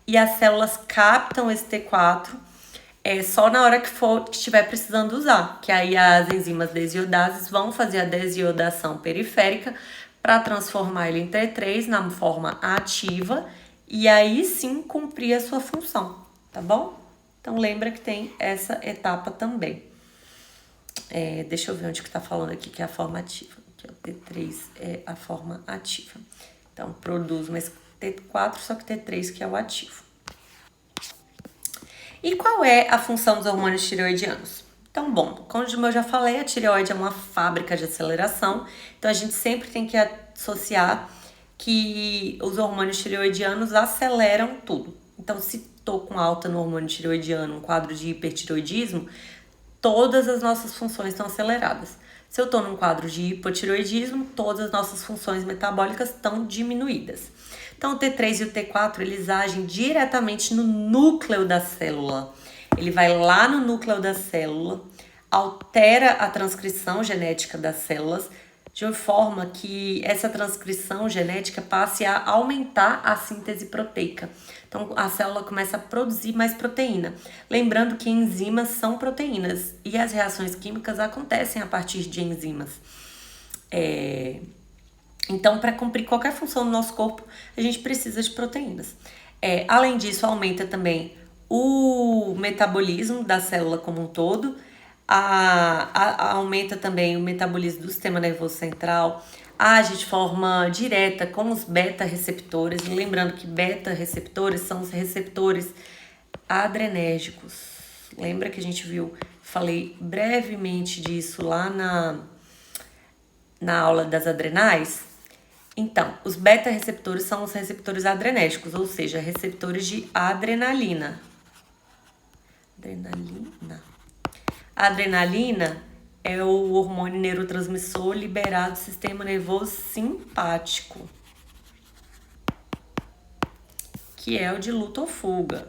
Speaker 1: e as células captam esse T4 só na hora que estiver precisando usar. Que aí as enzimas desiodases vão fazer a desiodação periférica para transformar ele em T3 na forma ativa e aí sim cumprir a sua função, tá bom? Então, lembra que tem essa etapa também. Deixa eu ver onde que tá falando aqui, que é a forma ativa. Aqui, o T3 é a forma ativa. Então, produz mais T4, só que T3 que é o ativo. E qual é a função dos hormônios tireoidianos? Então, bom, como eu já falei, a tireoide é uma fábrica de aceleração. Então, a gente sempre tem que associar que os hormônios tireoidianos aceleram tudo. Então, se tô com alta no hormônio tireoidiano, um quadro de hipertireoidismo, todas as nossas funções estão aceleradas. Se eu tô num quadro de hipotireoidismo, todas as nossas funções metabólicas estão diminuídas. Então, o T3 e o T4, eles agem diretamente no núcleo da célula. Ele vai lá no núcleo da célula, altera a transcrição genética das células, de uma forma que essa transcrição genética passe a aumentar a síntese proteica. Então, a célula começa a produzir mais proteína. Lembrando que enzimas são proteínas e as reações químicas acontecem a partir de enzimas. Então, para cumprir qualquer função do nosso corpo, a gente precisa de proteínas. Além disso, aumenta também o metabolismo da célula como um todo, aumenta também o metabolismo do sistema nervoso central, age de forma direta com os beta-receptores. Lembrando que beta-receptores são os receptores adrenérgicos. Lembra que a gente falei brevemente disso lá na aula das adrenais? Então, os beta-receptores são os receptores adrenérgicos, ou seja, receptores de adrenalina. Adrenalina. A adrenalina é o hormônio neurotransmissor liberado do sistema nervoso simpático, que é o de luta ou fuga.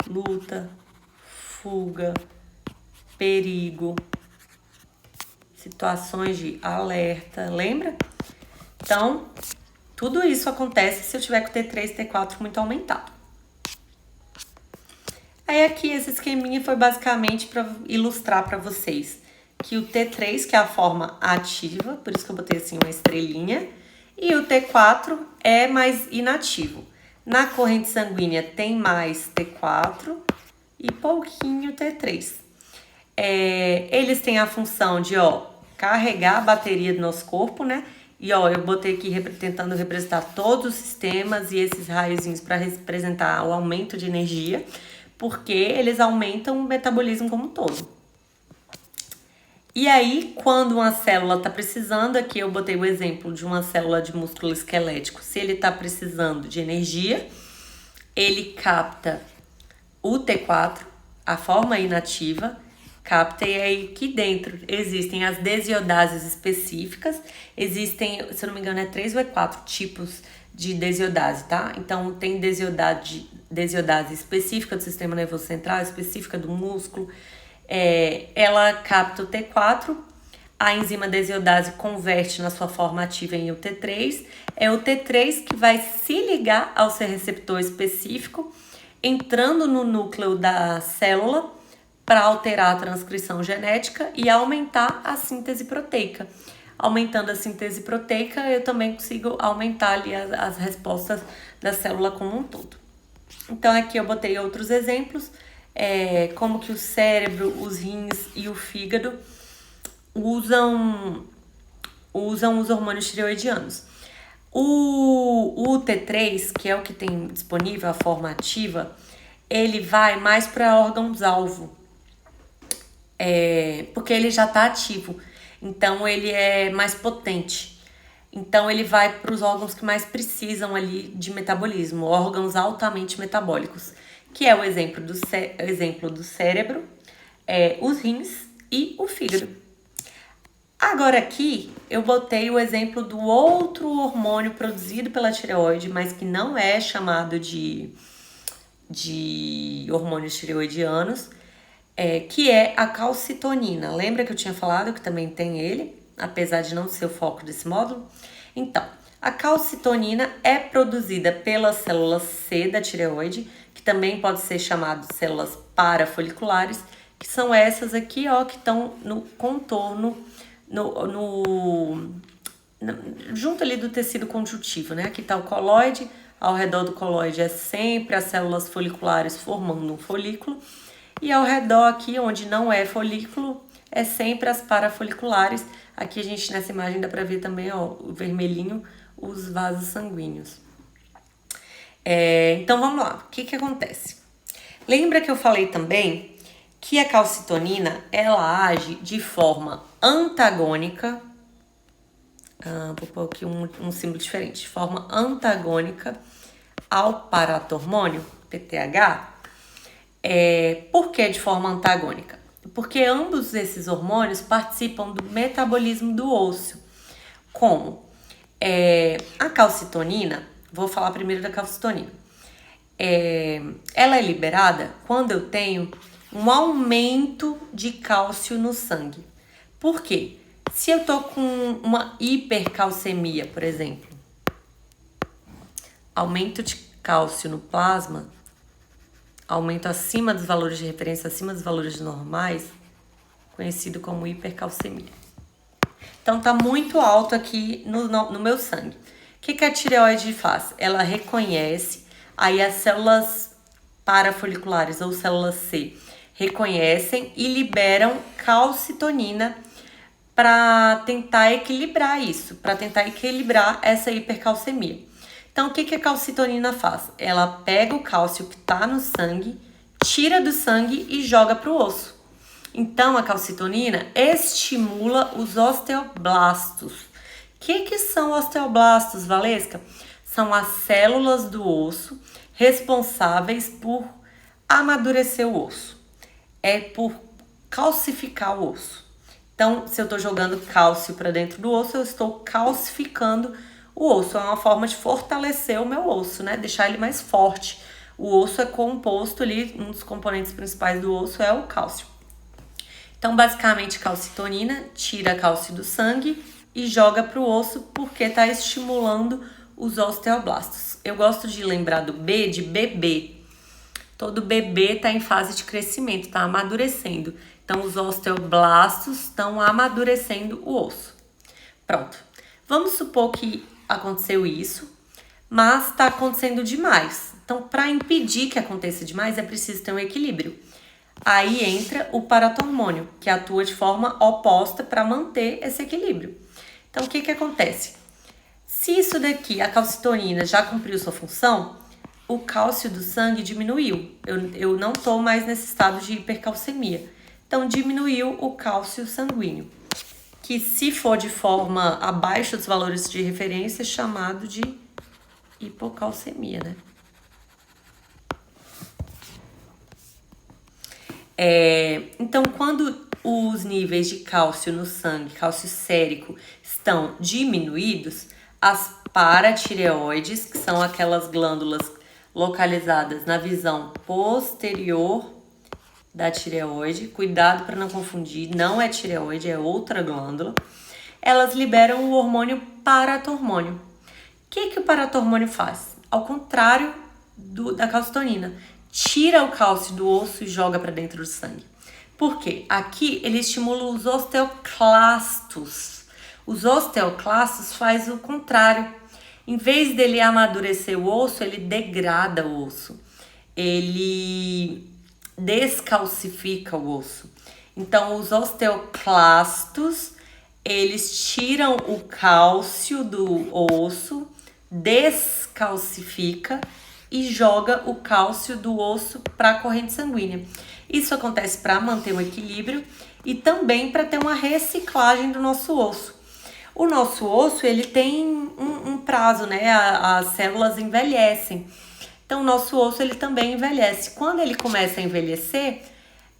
Speaker 1: Luta, fuga, perigo, situações de alerta, lembra? Então, tudo isso acontece se eu tiver com o T3 e T4 muito aumentado. Aí aqui esse esqueminha foi basicamente para ilustrar para vocês que o T3, que é a forma ativa, por isso que eu botei assim uma estrelinha, e o T4 é mais inativo. Na corrente sanguínea tem mais T4 e pouquinho T3. Eles têm a função de, carregar a bateria do nosso corpo, né? E, eu botei aqui tentando representar todos os sistemas e esses raiozinhos para representar o aumento de energia, porque eles aumentam o metabolismo como um todo. E aí, quando uma célula está precisando, aqui eu botei o exemplo de uma célula de músculo esquelético, se ele está precisando de energia, ele capta o T4, a forma inativa, capta, e aí aqui dentro existem as desiodases específicas, existem, se eu não me engano, 3 ou 4 tipos de desiodase, tá? Então tem desiodase específica do sistema nervoso central, específica do músculo, ela capta o T4, a enzima desiodase converte na sua forma ativa em o T3, é o T3 que vai se ligar ao seu receptor específico, entrando no núcleo da célula para alterar a transcrição genética e aumentar a síntese proteica. Aumentando a síntese proteica, eu também consigo aumentar ali as respostas da célula como um todo. Então aqui eu botei outros exemplos, como que o cérebro, os rins e o fígado usam os hormônios tireoidianos. O T3, que é o que tem disponível, a forma ativa, ele vai mais para órgãos-alvo, porque ele já está ativo, então ele é mais potente. Então ele vai para os órgãos que mais precisam ali de metabolismo, órgãos altamente metabólicos, que é o exemplo do cérebro, os rins e o fígado. Agora aqui eu botei o exemplo do outro hormônio produzido pela tireoide, mas que não é chamado de hormônios tireoidianos, que é a calcitonina. Lembra que eu tinha falado que também tem ele, apesar de não ser o foco desse módulo? Então, a calcitonina é produzida pelas células C da tireoide, que também pode ser chamado de células parafoliculares, que são essas aqui, que estão no contorno, junto ali do tecido conjuntivo, né? Aqui está o coloide, ao redor do coloide é sempre as células foliculares formando um folículo, e ao redor aqui, onde não é folículo, é sempre as parafoliculares. Aqui a gente, nessa imagem, dá para ver também, o vermelhinho, os vasos sanguíneos. Então, vamos lá. O que acontece? Lembra que eu falei também que a calcitonina, ela age de forma antagônica, vou pôr aqui um símbolo diferente, de forma antagônica ao paratormônio, PTH. Por que de forma antagônica? Porque ambos esses hormônios participam do metabolismo do osso. Como? A calcitonina, vou falar primeiro da calcitonina. Ela é liberada quando eu tenho um aumento de cálcio no sangue. Por quê? Se eu tô com uma hipercalcemia, por exemplo, aumento de cálcio no plasma, aumento acima dos valores de referência, acima dos valores normais, conhecido como hipercalcemia. Então tá muito alto aqui no meu sangue. O que a tireoide faz? Ela reconhece, aí as células parafoliculares ou células C reconhecem e liberam calcitonina para tentar equilibrar isso, para tentar equilibrar essa hipercalcemia. Então, o que a calcitonina faz? Ela pega o cálcio que está no sangue, tira do sangue e joga para o osso. Então, a calcitonina estimula os osteoblastos. O que são osteoblastos, Valesca? São as células do osso responsáveis por amadurecer o osso? É por calcificar o osso. Então, se eu estou jogando cálcio para dentro do osso, eu estou calcificando o osso. É uma forma de fortalecer o meu osso, né? Deixar ele mais forte. O osso é composto ali, um dos componentes principais do osso é o cálcio. Então, basicamente, calcitonina tira cálcio do sangue e joga para o osso porque está estimulando os osteoblastos. Eu gosto de lembrar do B de bebê. Todo bebê está em fase de crescimento, está amadurecendo. Então, os osteoblastos estão amadurecendo o osso. Pronto. Vamos supor que aconteceu isso, mas está acontecendo demais. Então, para impedir que aconteça demais, é preciso ter um equilíbrio. Aí entra o paratormônio, que atua de forma oposta para manter esse equilíbrio. Então, o que acontece? Se isso daqui, a calcitonina, já cumpriu sua função, o cálcio do sangue diminuiu. Eu não estou mais nesse estado de hipercalcemia. Então, diminuiu o cálcio sanguíneo, que se for de forma abaixo dos valores de referência, é chamado de hipocalcemia, né? Então, quando os níveis de cálcio no sangue, cálcio sérico, estão diminuídos, as paratireoides, que são aquelas glândulas localizadas na visão posterior da tireoide, cuidado para não confundir, não é tireoide, é outra glândula, elas liberam o hormônio paratormônio. O que o paratormônio faz? Ao contrário da calcitonina, tira o cálcio do osso e joga para dentro do sangue. Por quê? Aqui ele estimula os osteoclastos. Os osteoclastos faz o contrário. Em vez dele amadurecer o osso, ele degrada o osso. Ele descalcifica o osso. Então, os osteoclastos, eles tiram o cálcio do osso, descalcifica e joga o cálcio do osso para a corrente sanguínea. Isso acontece para manter o equilíbrio e também para ter uma reciclagem do nosso osso. O nosso osso, ele tem um prazo, né? As células envelhecem. Então, o nosso osso, ele também envelhece. Quando ele começa a envelhecer,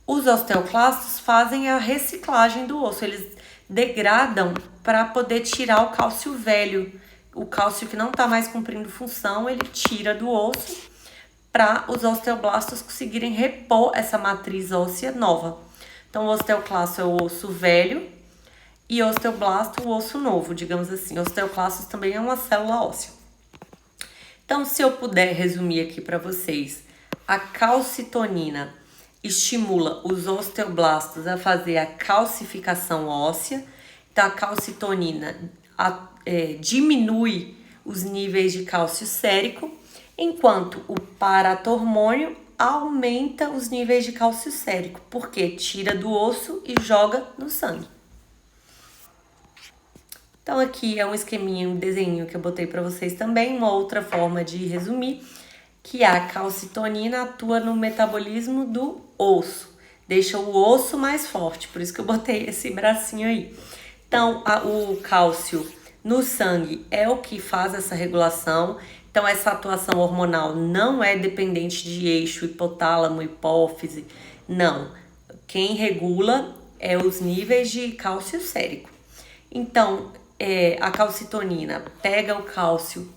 Speaker 1: os osteoclastos fazem a reciclagem do osso. Eles degradam para poder tirar o cálcio velho. O cálcio que não está mais cumprindo função, ele tira do osso para os osteoblastos conseguirem repor essa matriz óssea nova. Então, o osteoclasto é o osso velho e o osteoblasto o osso novo, digamos assim. Osteoclastos também é uma célula óssea. Então, se eu puder resumir aqui para vocês, a calcitonina estimula os osteoblastos a fazer a calcificação óssea. Então, a calcitonina diminui os níveis de cálcio sérico, enquanto o paratormônio aumenta os níveis de cálcio sérico, porque tira do osso e joga no sangue. Então, aqui é um esqueminha, um desenho que eu botei para vocês também, uma outra forma de resumir, que a calcitonina atua no metabolismo do osso, deixa o osso mais forte, por isso que eu botei esse bracinho aí. Então, o cálcio no sangue é o que faz essa regulação. Então, essa atuação hormonal não é dependente de eixo hipotálamo, hipófise, não. Quem regula é os níveis de cálcio sérico. Então, a calcitonina pega o cálcio...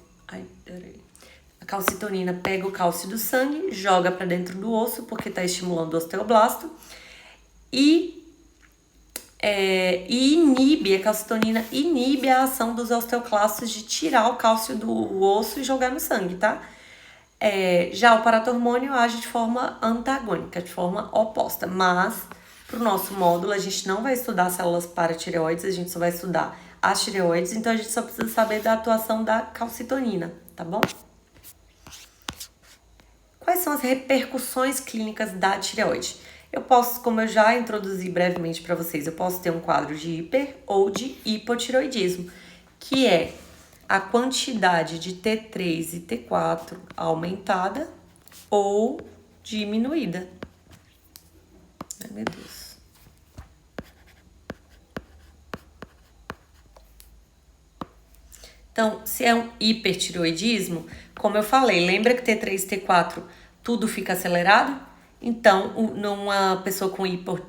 Speaker 1: A calcitonina pega o cálcio do sangue, joga para dentro do osso, porque está estimulando o osteoblasto. E a calcitonina inibe a ação dos osteoclastos de tirar o cálcio do osso e jogar no sangue, tá? Já o paratormônio age de forma antagônica, de forma oposta, mas para o nosso módulo a gente não vai estudar células paratireoides, a gente só vai estudar as tireoides, então a gente só precisa saber da atuação da calcitonina, tá bom? Quais são as repercussões clínicas da tireoide? Eu posso, como eu já introduzi brevemente para vocês, eu posso ter um quadro de hiper ou de hipotireoidismo, que é a quantidade de T3 e T4 aumentada ou diminuída. Ai, meu Deus. Então, se é um hipertireoidismo, como eu falei, lembra que T3 e T4 tudo fica acelerado? Então, numa pessoa com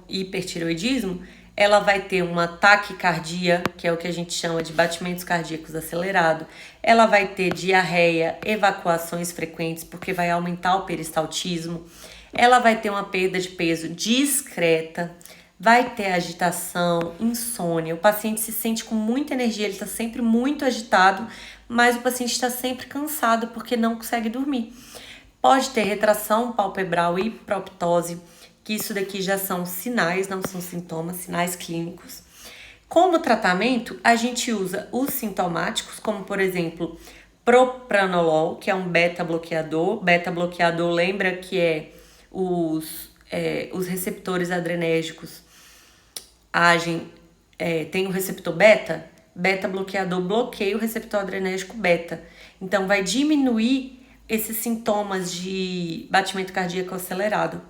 Speaker 1: hipertireoidismo, ela vai ter uma taquicardia, que é o que a gente chama de batimentos cardíacos acelerados. Ela vai ter diarreia, evacuações frequentes, porque vai aumentar o peristaltismo. Ela vai ter uma perda de peso discreta, vai ter agitação, insônia. O paciente se sente com muita energia, ele está sempre muito agitado, mas o paciente está sempre cansado porque não consegue dormir. Pode ter retração palpebral e proptose, que isso daqui já são sinais, não são sintomas, sinais clínicos. Como tratamento, a gente usa os sintomáticos, como por exemplo, propranolol, que é um beta-bloqueador. Beta-bloqueador lembra que os receptores adrenérgicos agem, tem o receptor beta. Beta-bloqueador bloqueia o receptor adrenérgico beta. Então, vai diminuir esses sintomas de batimento cardíaco acelerado.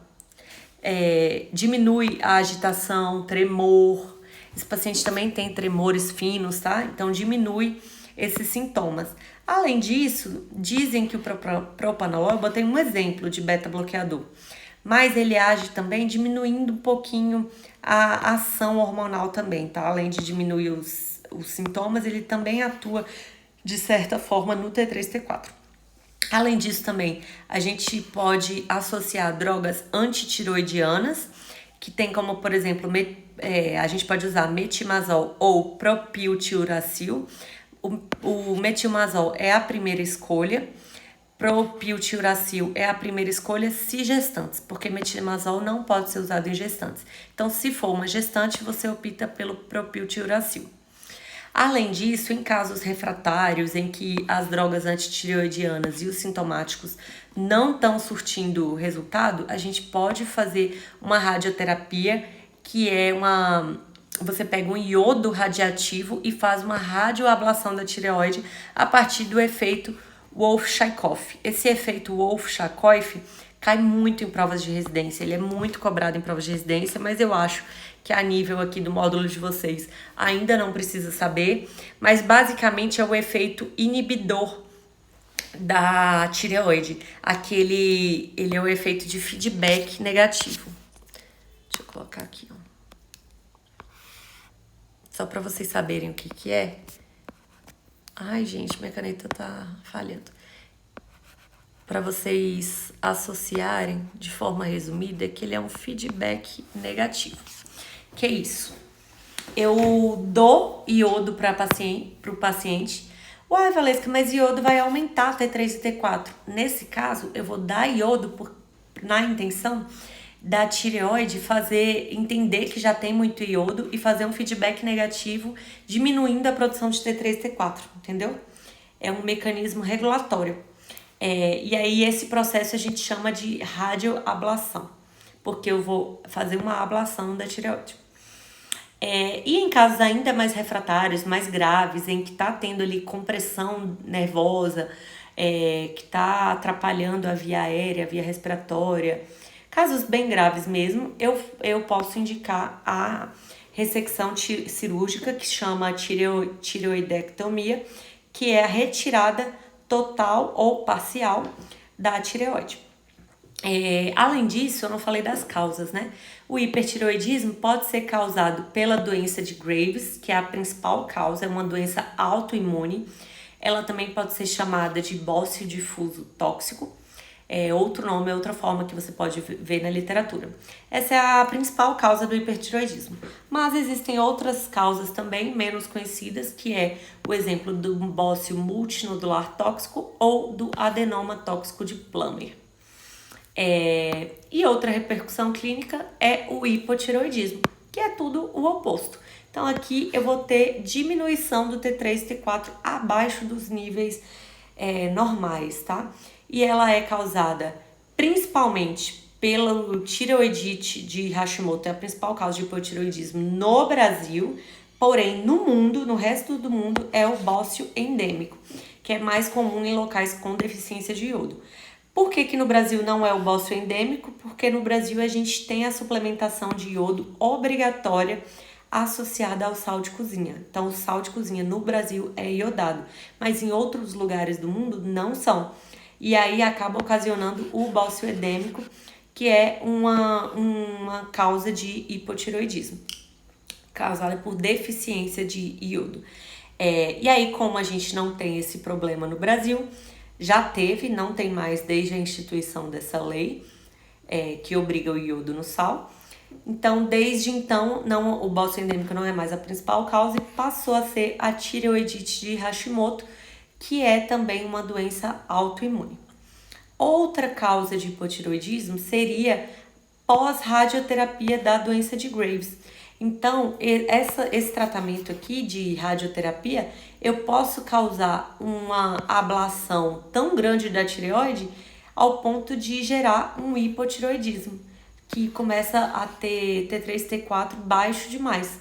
Speaker 1: Diminui a agitação, tremor. Esse paciente também tem tremores finos, tá? Então, diminui esses sintomas. Além disso, dizem que o propranolol, eu botei um exemplo de beta-bloqueador, mas ele age também diminuindo um pouquinho a ação hormonal também, tá? Além de diminuir os sintomas, ele também atua de certa forma no T3, T4. Além disso também, a gente pode associar drogas antitiroidianas, que tem como, por exemplo, a gente pode usar metimazol ou propiltiuracil. O metimazol é a primeira escolha, propiltiuracil é a primeira escolha se gestantes, porque metimazol não pode ser usado em gestantes. Então, se for uma gestante, você opta pelo propiltiuracil. Além disso, em casos refratários em que as drogas antitireoidianas e os sintomáticos não estão surtindo resultado, a gente pode fazer uma radioterapia, que é você pega um iodo radiativo e faz uma radioablação da tireoide a partir do efeito Wolff-Chaikoff. Esse efeito Wolff-Chaikoff cai muito em provas de residência, ele é muito cobrado em provas de residência, mas eu acho que a nível aqui do módulo de vocês ainda não precisa saber, mas basicamente é o efeito inibidor da tireoide. Ele é o efeito de feedback negativo. Deixa eu colocar aqui, ó. Só para vocês saberem o que é. Ai, gente, minha caneta tá falhando. Para vocês associarem de forma resumida, que ele é um feedback negativo. Que é isso? Eu dou iodo para o paciente. Uai, Valesca, mas iodo vai aumentar T3 e T4. Nesse caso, eu vou dar iodo na intenção da tireoide entender que já tem muito iodo e fazer um feedback negativo, diminuindo a produção de T3 e T4, entendeu? É um mecanismo regulatório. E aí esse processo a gente chama de radioablação, porque eu vou fazer uma ablação da tireoide. E em casos ainda mais refratários, mais graves, em que está tendo ali compressão nervosa, que está atrapalhando a via aérea, a via respiratória, casos bem graves mesmo, eu posso indicar a ressecção cirúrgica, que se chama tireoidectomia, que é a retirada total ou parcial da tireoide. Além disso, eu não falei das causas, né? O hipertireoidismo pode ser causado pela doença de Graves, que é a principal causa, é uma doença autoimune. Ela também pode ser chamada de bócio difuso tóxico. Outro nome, outra forma que você pode ver na literatura. Essa é a principal causa do hipertireoidismo. Mas existem outras causas também menos conhecidas, que é o exemplo do bócio multinodular tóxico ou do adenoma tóxico de Plummer. E outra repercussão clínica é o hipotireoidismo, que é tudo o oposto. Então aqui eu vou ter diminuição do T3 e T4 abaixo dos níveis normais, tá? E ela é causada principalmente pelo tireoidite de Hashimoto, é a principal causa de hipotireoidismo no Brasil, porém no mundo, no resto do mundo, é o bócio endêmico, que é mais comum em locais com deficiência de iodo. Por que no Brasil não é o bócio endêmico? Porque no Brasil a gente tem a suplementação de iodo obrigatória associada ao sal de cozinha. Então, o sal de cozinha no Brasil é iodado, mas em outros lugares do mundo não são. E aí acaba ocasionando o bócio endêmico, que é uma causa de hipotireoidismo, causada por deficiência de iodo. E aí, como a gente não tem esse problema no Brasil, já teve, não tem mais desde a instituição dessa lei, que obriga o iodo no sal. Então, desde então, o bálsamo endêmico não é mais a principal causa e passou a ser a tireoidite de Hashimoto, que é também uma doença autoimune. Outra causa de hipotireoidismo seria pós-radioterapia da doença de Graves. Então, esse tratamento aqui de radioterapia, eu posso causar uma ablação tão grande da tireoide ao ponto de gerar um hipotireoidismo, que começa a ter T3, T4 baixo demais.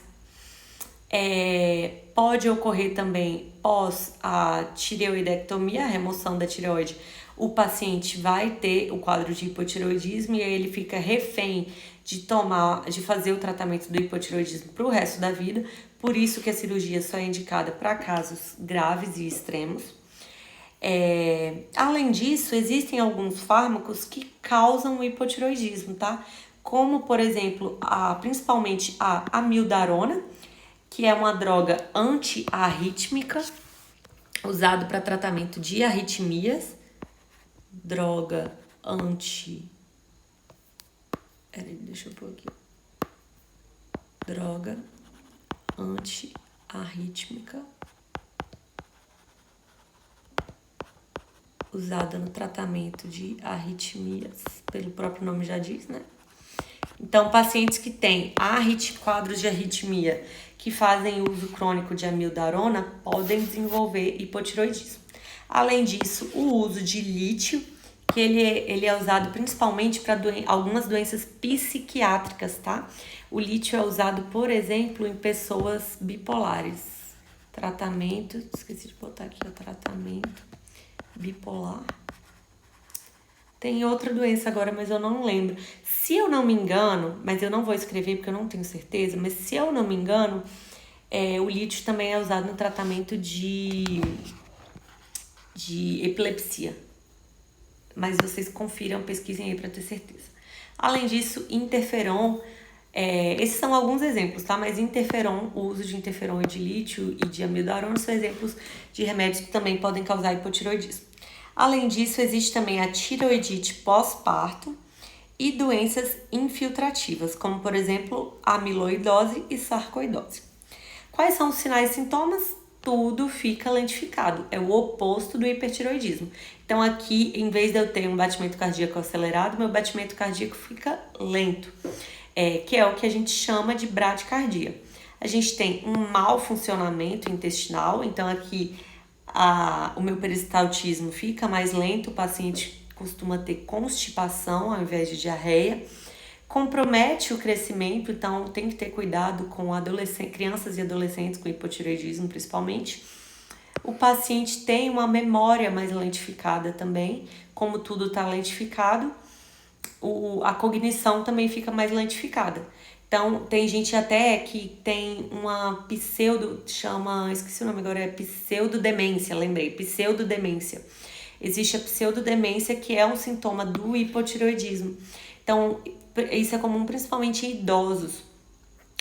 Speaker 1: Pode ocorrer também pós a tireoidectomia, a remoção da tireoide. O paciente vai ter o quadro de hipotireoidismo e aí ele fica refém de fazer o tratamento do hipotireoidismo para o resto da vida. Por isso que a cirurgia só é indicada para casos graves e extremos. Além disso, existem alguns fármacos que causam o hipotireoidismo, tá? Como, por exemplo, principalmente a amiodarona, que é uma droga anti-arrítmica, usado para tratamento de arritmias. Droga deixa eu pôr aqui. Droga anti-arrítmica, usada no tratamento de arritmias, pelo próprio nome já diz, né? Então, pacientes que têm quadros de arritmia que fazem uso crônico de amiodarona podem desenvolver hipotireoidismo. Além disso, o uso de lítio, que ele é usado principalmente para algumas doenças psiquiátricas, tá? O lítio é usado, por exemplo, em pessoas bipolares. Tratamento, esqueci de botar aqui, tratamento bipolar. Tem outra doença agora, mas eu não lembro. Se eu não me engano, mas eu não vou escrever porque eu não tenho certeza, mas se eu não me engano, o lítio também é usado no tratamento de epilepsia. Mas vocês confiram, pesquisem aí para ter certeza. Além disso, interferon, esses são alguns exemplos, tá? Mas interferon, o uso de interferon e de lítio e de amiodarona são exemplos de remédios que também podem causar hipotireoidismo. Além disso, existe também a tireoidite pós-parto e doenças infiltrativas, como, por exemplo, amiloidose e sarcoidose. Quais são os sinais e sintomas? Tudo fica lentificado, é o oposto do hipertireoidismo. Então aqui, em vez de eu ter um batimento cardíaco acelerado, meu batimento cardíaco fica lento, que é o que a gente chama de bradicardia. A gente tem um mau funcionamento intestinal, então aqui o meu peristaltismo fica mais lento, o paciente costuma ter constipação ao invés de diarreia, compromete o crescimento, então tem que ter cuidado com crianças e adolescentes com hipotireoidismo principalmente. O paciente tem uma memória mais lentificada também, como tudo está lentificado, a cognição também fica mais lentificada. Então, tem gente até que tem uma esqueci o nome agora, pseudodemência, lembrei, pseudodemência. Existe a pseudodemência, que é um sintoma do hipotireoidismo. Então, isso é comum principalmente em idosos.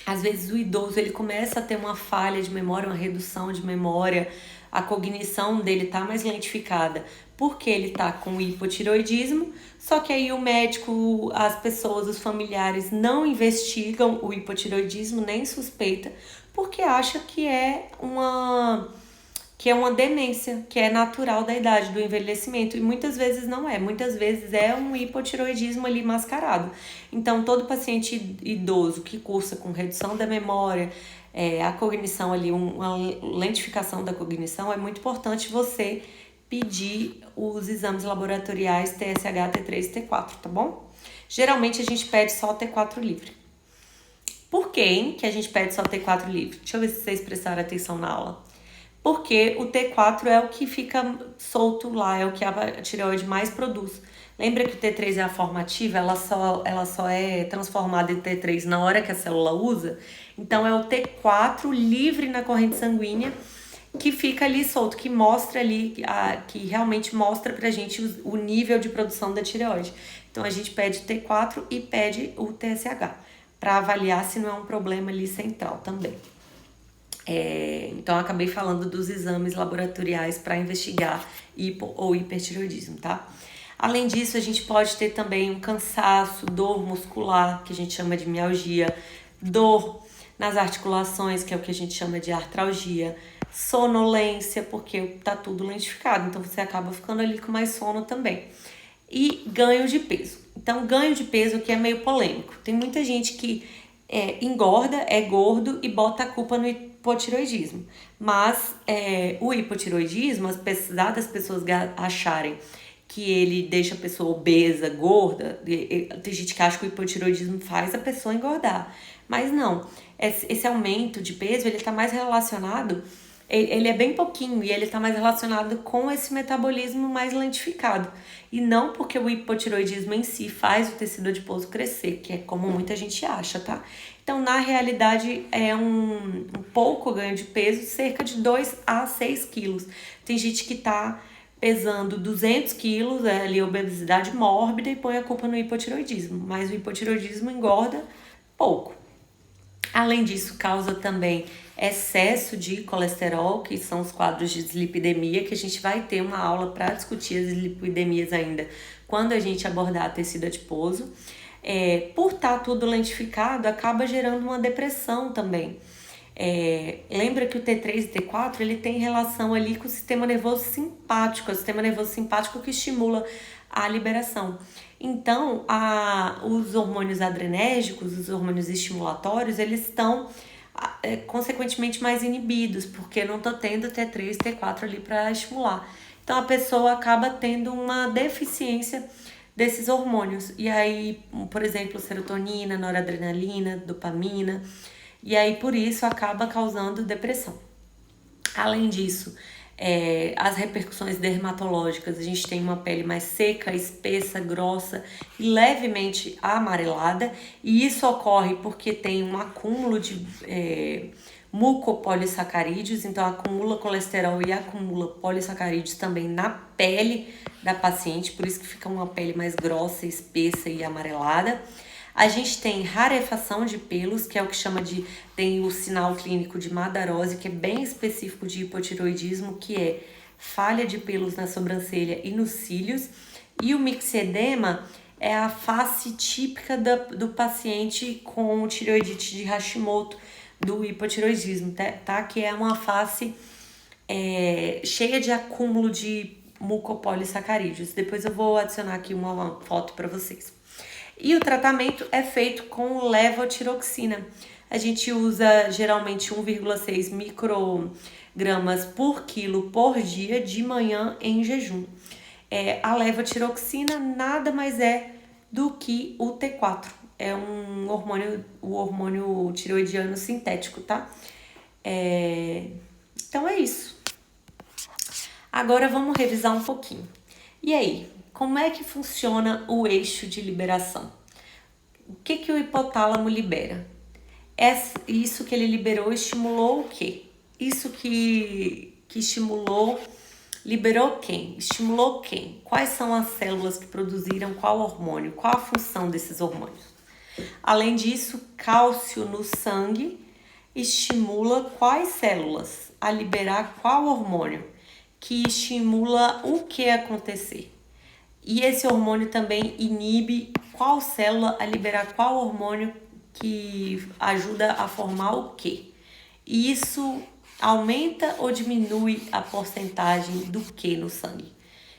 Speaker 1: Às vezes o idoso ele começa a ter uma falha de memória, uma redução de memória, a cognição dele tá mais lentificada porque ele tá com hipotireoidismo, só que aí o médico, as pessoas, os familiares não investigam o hipotireoidismo, nem suspeita, porque acha que é uma demência, que é natural da idade, do envelhecimento, e muitas vezes não é, muitas vezes é um hipotireoidismo ali mascarado. Então, todo paciente idoso que cursa com redução da memória, a cognição ali, uma lentificação da cognição, é muito importante você pedir os exames laboratoriais TSH, T3 e T4, tá bom? Geralmente a gente pede só o T4 livre. Por que a gente pede só o T4 livre? Deixa eu ver se vocês prestaram atenção na aula. Porque o T4 é o que fica solto lá, é o que a tireoide mais produz. Lembra que o T3 é a forma ativa, ela só é transformada em T3 na hora que a célula usa? Então é o T4 livre na corrente sanguínea que fica ali solto, que mostra ali, que realmente mostra pra gente o nível de produção da tireoide. Então a gente pede T4 e pede o TSH para avaliar se não é um problema ali central também. Então, eu acabei falando dos exames laboratoriais para investigar hipo ou hipertireoidismo, tá? Além disso, a gente pode ter também um cansaço, dor muscular, que a gente chama de mialgia, dor nas articulações, que é o que a gente chama de artralgia, sonolência, porque tá tudo lentificado, então você acaba ficando ali com mais sono também. E ganho de peso. Então, ganho de peso que é meio polêmico. Tem muita gente que engorda, é gordo e bota a culpa no hipotireoidismo. Mas o hipotireoidismo, apesar das pessoas acharem que ele deixa a pessoa obesa, gorda, tem gente que acha que o hipotireoidismo faz a pessoa engordar. Mas não, esse aumento de peso, ele tá mais relacionado, ele é bem pouquinho e ele tá mais relacionado com esse metabolismo mais lentificado. E não porque o hipotireoidismo em si faz o tecido adiposo crescer, que é como muita gente acha, tá? Então, na realidade, é um pouco ganho de peso, cerca de 2 a 6 quilos. Tem gente que tá pesando 200 quilos, ali obesidade mórbida e põe a culpa no hipotireoidismo. Mas o hipotireoidismo engorda pouco. Além disso, causa também excesso de colesterol, que são os quadros de dislipidemia, que a gente vai ter uma aula para discutir as dislipidemias ainda quando a gente abordar tecido adiposo. Por estar tudo lentificado, acaba gerando uma depressão também. Lembra que o T3 e T4 ele tem relação ali com o sistema nervoso simpático, é o sistema nervoso simpático que estimula a liberação. Então, os hormônios adrenérgicos, os hormônios estimulatórios, eles estão consequentemente mais inibidos, porque não tô tendo T3 e T4 ali para estimular. Então, a pessoa acaba tendo uma deficiência desses hormônios. E aí, por exemplo, serotonina, noradrenalina, dopamina. E aí, por isso, acaba causando depressão. Além disso, as repercussões dermatológicas, a gente tem uma pele mais seca, espessa, grossa e levemente amarelada. E isso ocorre porque tem um acúmulo de mucopolissacarídeos, então acumula colesterol e acumula polissacarídeos também na pele da paciente, por isso que fica uma pele mais grossa, espessa e amarelada. A gente tem rarefação de pelos, que é o que tem o sinal clínico de Madarose, que é bem específico de hipotireoidismo, que é falha de pelos na sobrancelha e nos cílios. E o mixedema é a face típica do paciente com tireoidite de Hashimoto, do hipotireoidismo, tá? Que é uma face cheia de acúmulo de mucopolissacarídeos. Depois eu vou adicionar aqui uma foto para vocês. E o tratamento é feito com levotiroxina. A gente usa geralmente 1,6 microgramas por quilo por dia de manhã em jejum. A levotiroxina nada mais é do que o T4. É um hormônio, o hormônio tireoidiano sintético, tá? Então é isso. Agora vamos revisar um pouquinho. E aí, como é que funciona o eixo de liberação? O que o hipotálamo libera? Isso que ele liberou estimulou o quê? Isso que estimulou, liberou quem? Estimulou quem? Quais são as células que produziram qual hormônio? Qual a função desses hormônios? Além disso, cálcio no sangue estimula quais células a liberar qual hormônio? Que estimula o que acontecer? E esse hormônio também inibe qual célula a liberar qual hormônio que ajuda a formar o quê? E isso aumenta ou diminui a porcentagem do que no sangue?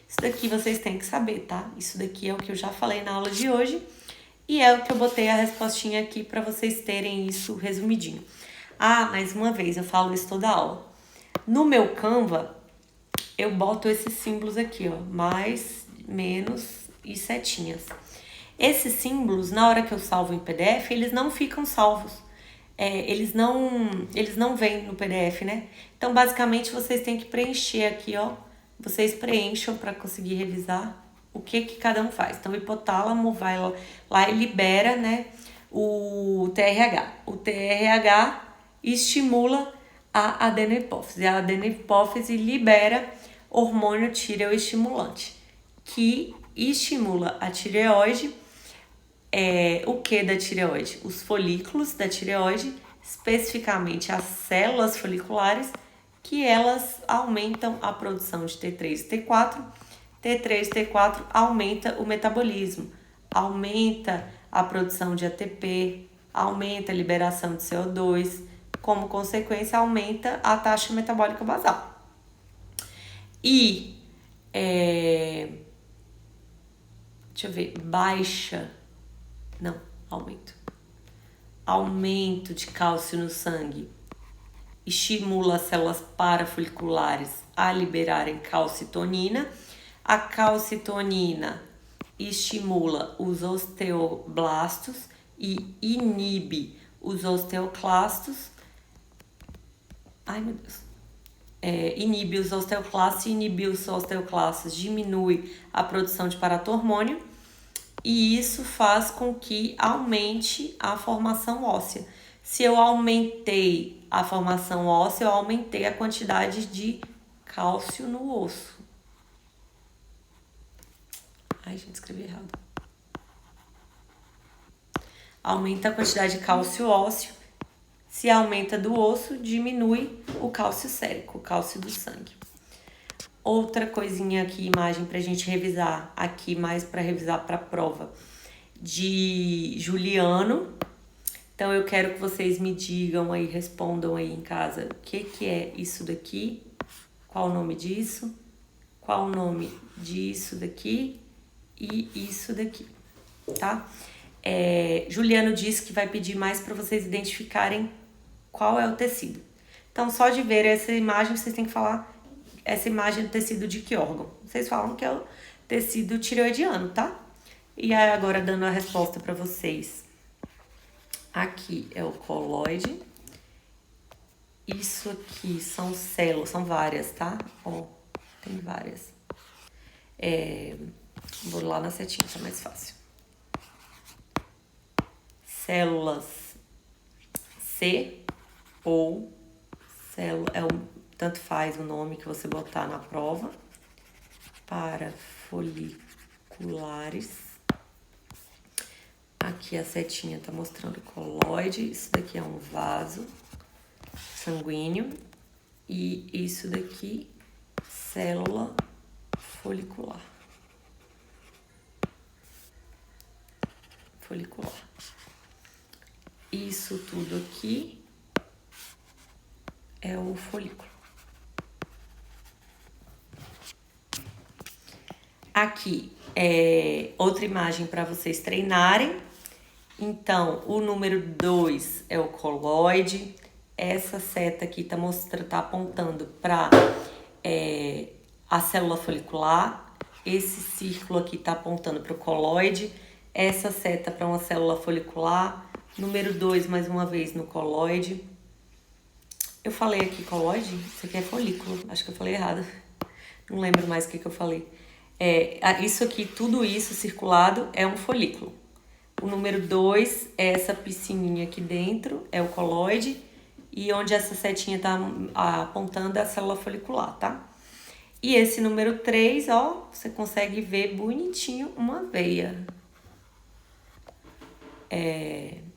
Speaker 1: Isso daqui vocês têm que saber, tá? Isso daqui é o que eu já falei na aula de hoje e é o que eu botei a respostinha aqui para vocês terem isso resumidinho. Mais uma vez, eu falo isso toda aula. No meu Canva, eu boto esses símbolos aqui, ó, mais, menos e setinhas. Esses símbolos, na hora que eu salvo em PDF, eles não ficam salvos. Eles não vêm no PDF, né? Então, basicamente, vocês têm que preencher aqui, ó. Vocês preencham para conseguir revisar o que cada um faz. Então, o hipotálamo vai lá e libera, né, o TRH. O TRH estimula a adenohipófise. A adenohipófise libera hormônio tireoestimulante, que estimula a tireoide. O que da tireoide? Os folículos da tireoide, especificamente as células foliculares, que elas aumentam a produção de T3 e T4. T3 e T4 aumenta o metabolismo, aumenta a produção de ATP, aumenta a liberação de CO2, como consequência aumenta a taxa metabólica basal. E, deixa eu ver, aumento de cálcio no sangue estimula as células parafoliculares a liberarem calcitonina. A calcitonina estimula os osteoblastos e inibe os osteoclastos. Inibe os osteoclastos, inibir os osteoclastos diminui a produção de paratormônio e isso faz com que aumente a formação óssea. Se eu aumentei a formação óssea, eu aumentei a quantidade de cálcio no osso. Ai, gente, escrevi errado. Aumenta a quantidade de cálcio ósseo. Se aumenta do osso, diminui o cálcio sérico, o cálcio do sangue. Outra coisinha aqui, imagem pra gente revisar, aqui mais para revisar para a prova de Juliano. Então eu quero que vocês me digam aí, respondam aí em casa, o que é isso daqui? Qual o nome disso? Qual o nome disso daqui? E isso daqui, tá? Juliano disse que vai pedir mais para vocês identificarem qual é o tecido. Então, só de ver essa imagem, vocês têm que falar essa imagem do tecido de que órgão. Vocês falam que é o tecido tireoidiano, tá? E aí, agora, dando a resposta para vocês. Aqui é o coloide. Isso aqui são células, são várias, tá? Ó, tem várias. Vou lá na setinha, tá mais fácil. Células C ou célula, tanto faz o nome que você botar na prova, parafoliculares. Aqui a setinha tá mostrando coloide, isso daqui é um vaso sanguíneo e isso daqui, célula folicular. Isso tudo aqui é o folículo. Aqui é outra imagem para vocês treinarem. Então, o número 2 é o coloide. Essa seta aqui tá apontando para a célula folicular. Esse círculo aqui tá apontando para o coloide. Essa seta para uma célula folicular. Número 2, mais uma vez, no coloide. Eu falei aqui coloide? Isso aqui é folículo. Acho que eu falei errado. Não lembro mais o que eu falei. Isso aqui, tudo isso circulado é um folículo. O número 2 é essa piscininha aqui dentro, é o coloide. E onde essa setinha tá apontando é a célula folicular, tá? E esse número 3, ó, você consegue ver bonitinho uma veia.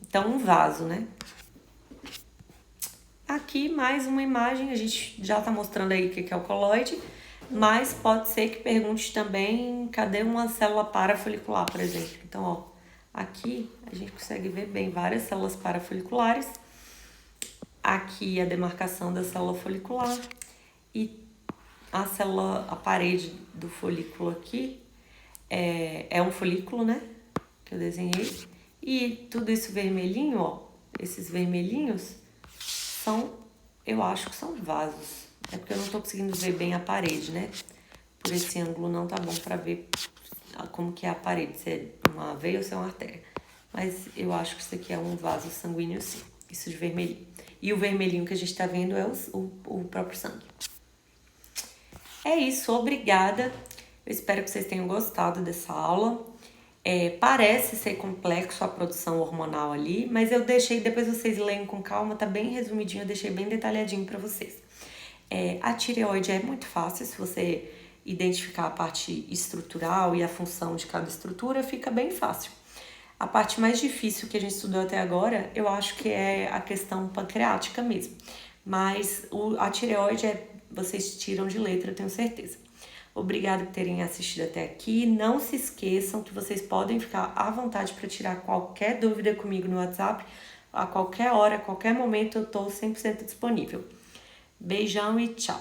Speaker 1: Então, um vaso, né? Aqui, mais uma imagem, a gente já tá mostrando aí o que é o coloide, mas pode ser que pergunte também, cadê uma célula parafolicular, por exemplo? Então, ó, aqui a gente consegue ver bem várias células parafoliculares. Aqui a demarcação da célula folicular e a parede do folículo aqui é um folículo, né? Que eu desenhei. E tudo isso vermelhinho, ó, esses vermelhinhos eu acho que são vasos. É porque eu não tô conseguindo ver bem a parede, né? Por esse ângulo não tá bom pra ver como que é a parede, se é uma veia ou se é uma artéria. Mas eu acho que isso aqui é um vaso sanguíneo, sim. Isso de vermelhinho. E o vermelhinho que a gente tá vendo é o próprio sangue. É isso, obrigada. Eu espero que vocês tenham gostado dessa aula. Parece ser complexo a produção hormonal ali, mas eu deixei, depois vocês leem com calma, tá bem resumidinho, eu deixei bem detalhadinho pra vocês. A tireoide é muito fácil, se você identificar a parte estrutural e a função de cada estrutura, fica bem fácil. A parte mais difícil que a gente estudou até agora, eu acho que é a questão pancreática mesmo. Mas a tireoide vocês tiram de letra, eu tenho certeza. Obrigada por terem assistido até aqui. Não se esqueçam que vocês podem ficar à vontade para tirar qualquer dúvida comigo no WhatsApp. A qualquer hora, a qualquer momento, eu estou 100% disponível. Beijão e tchau!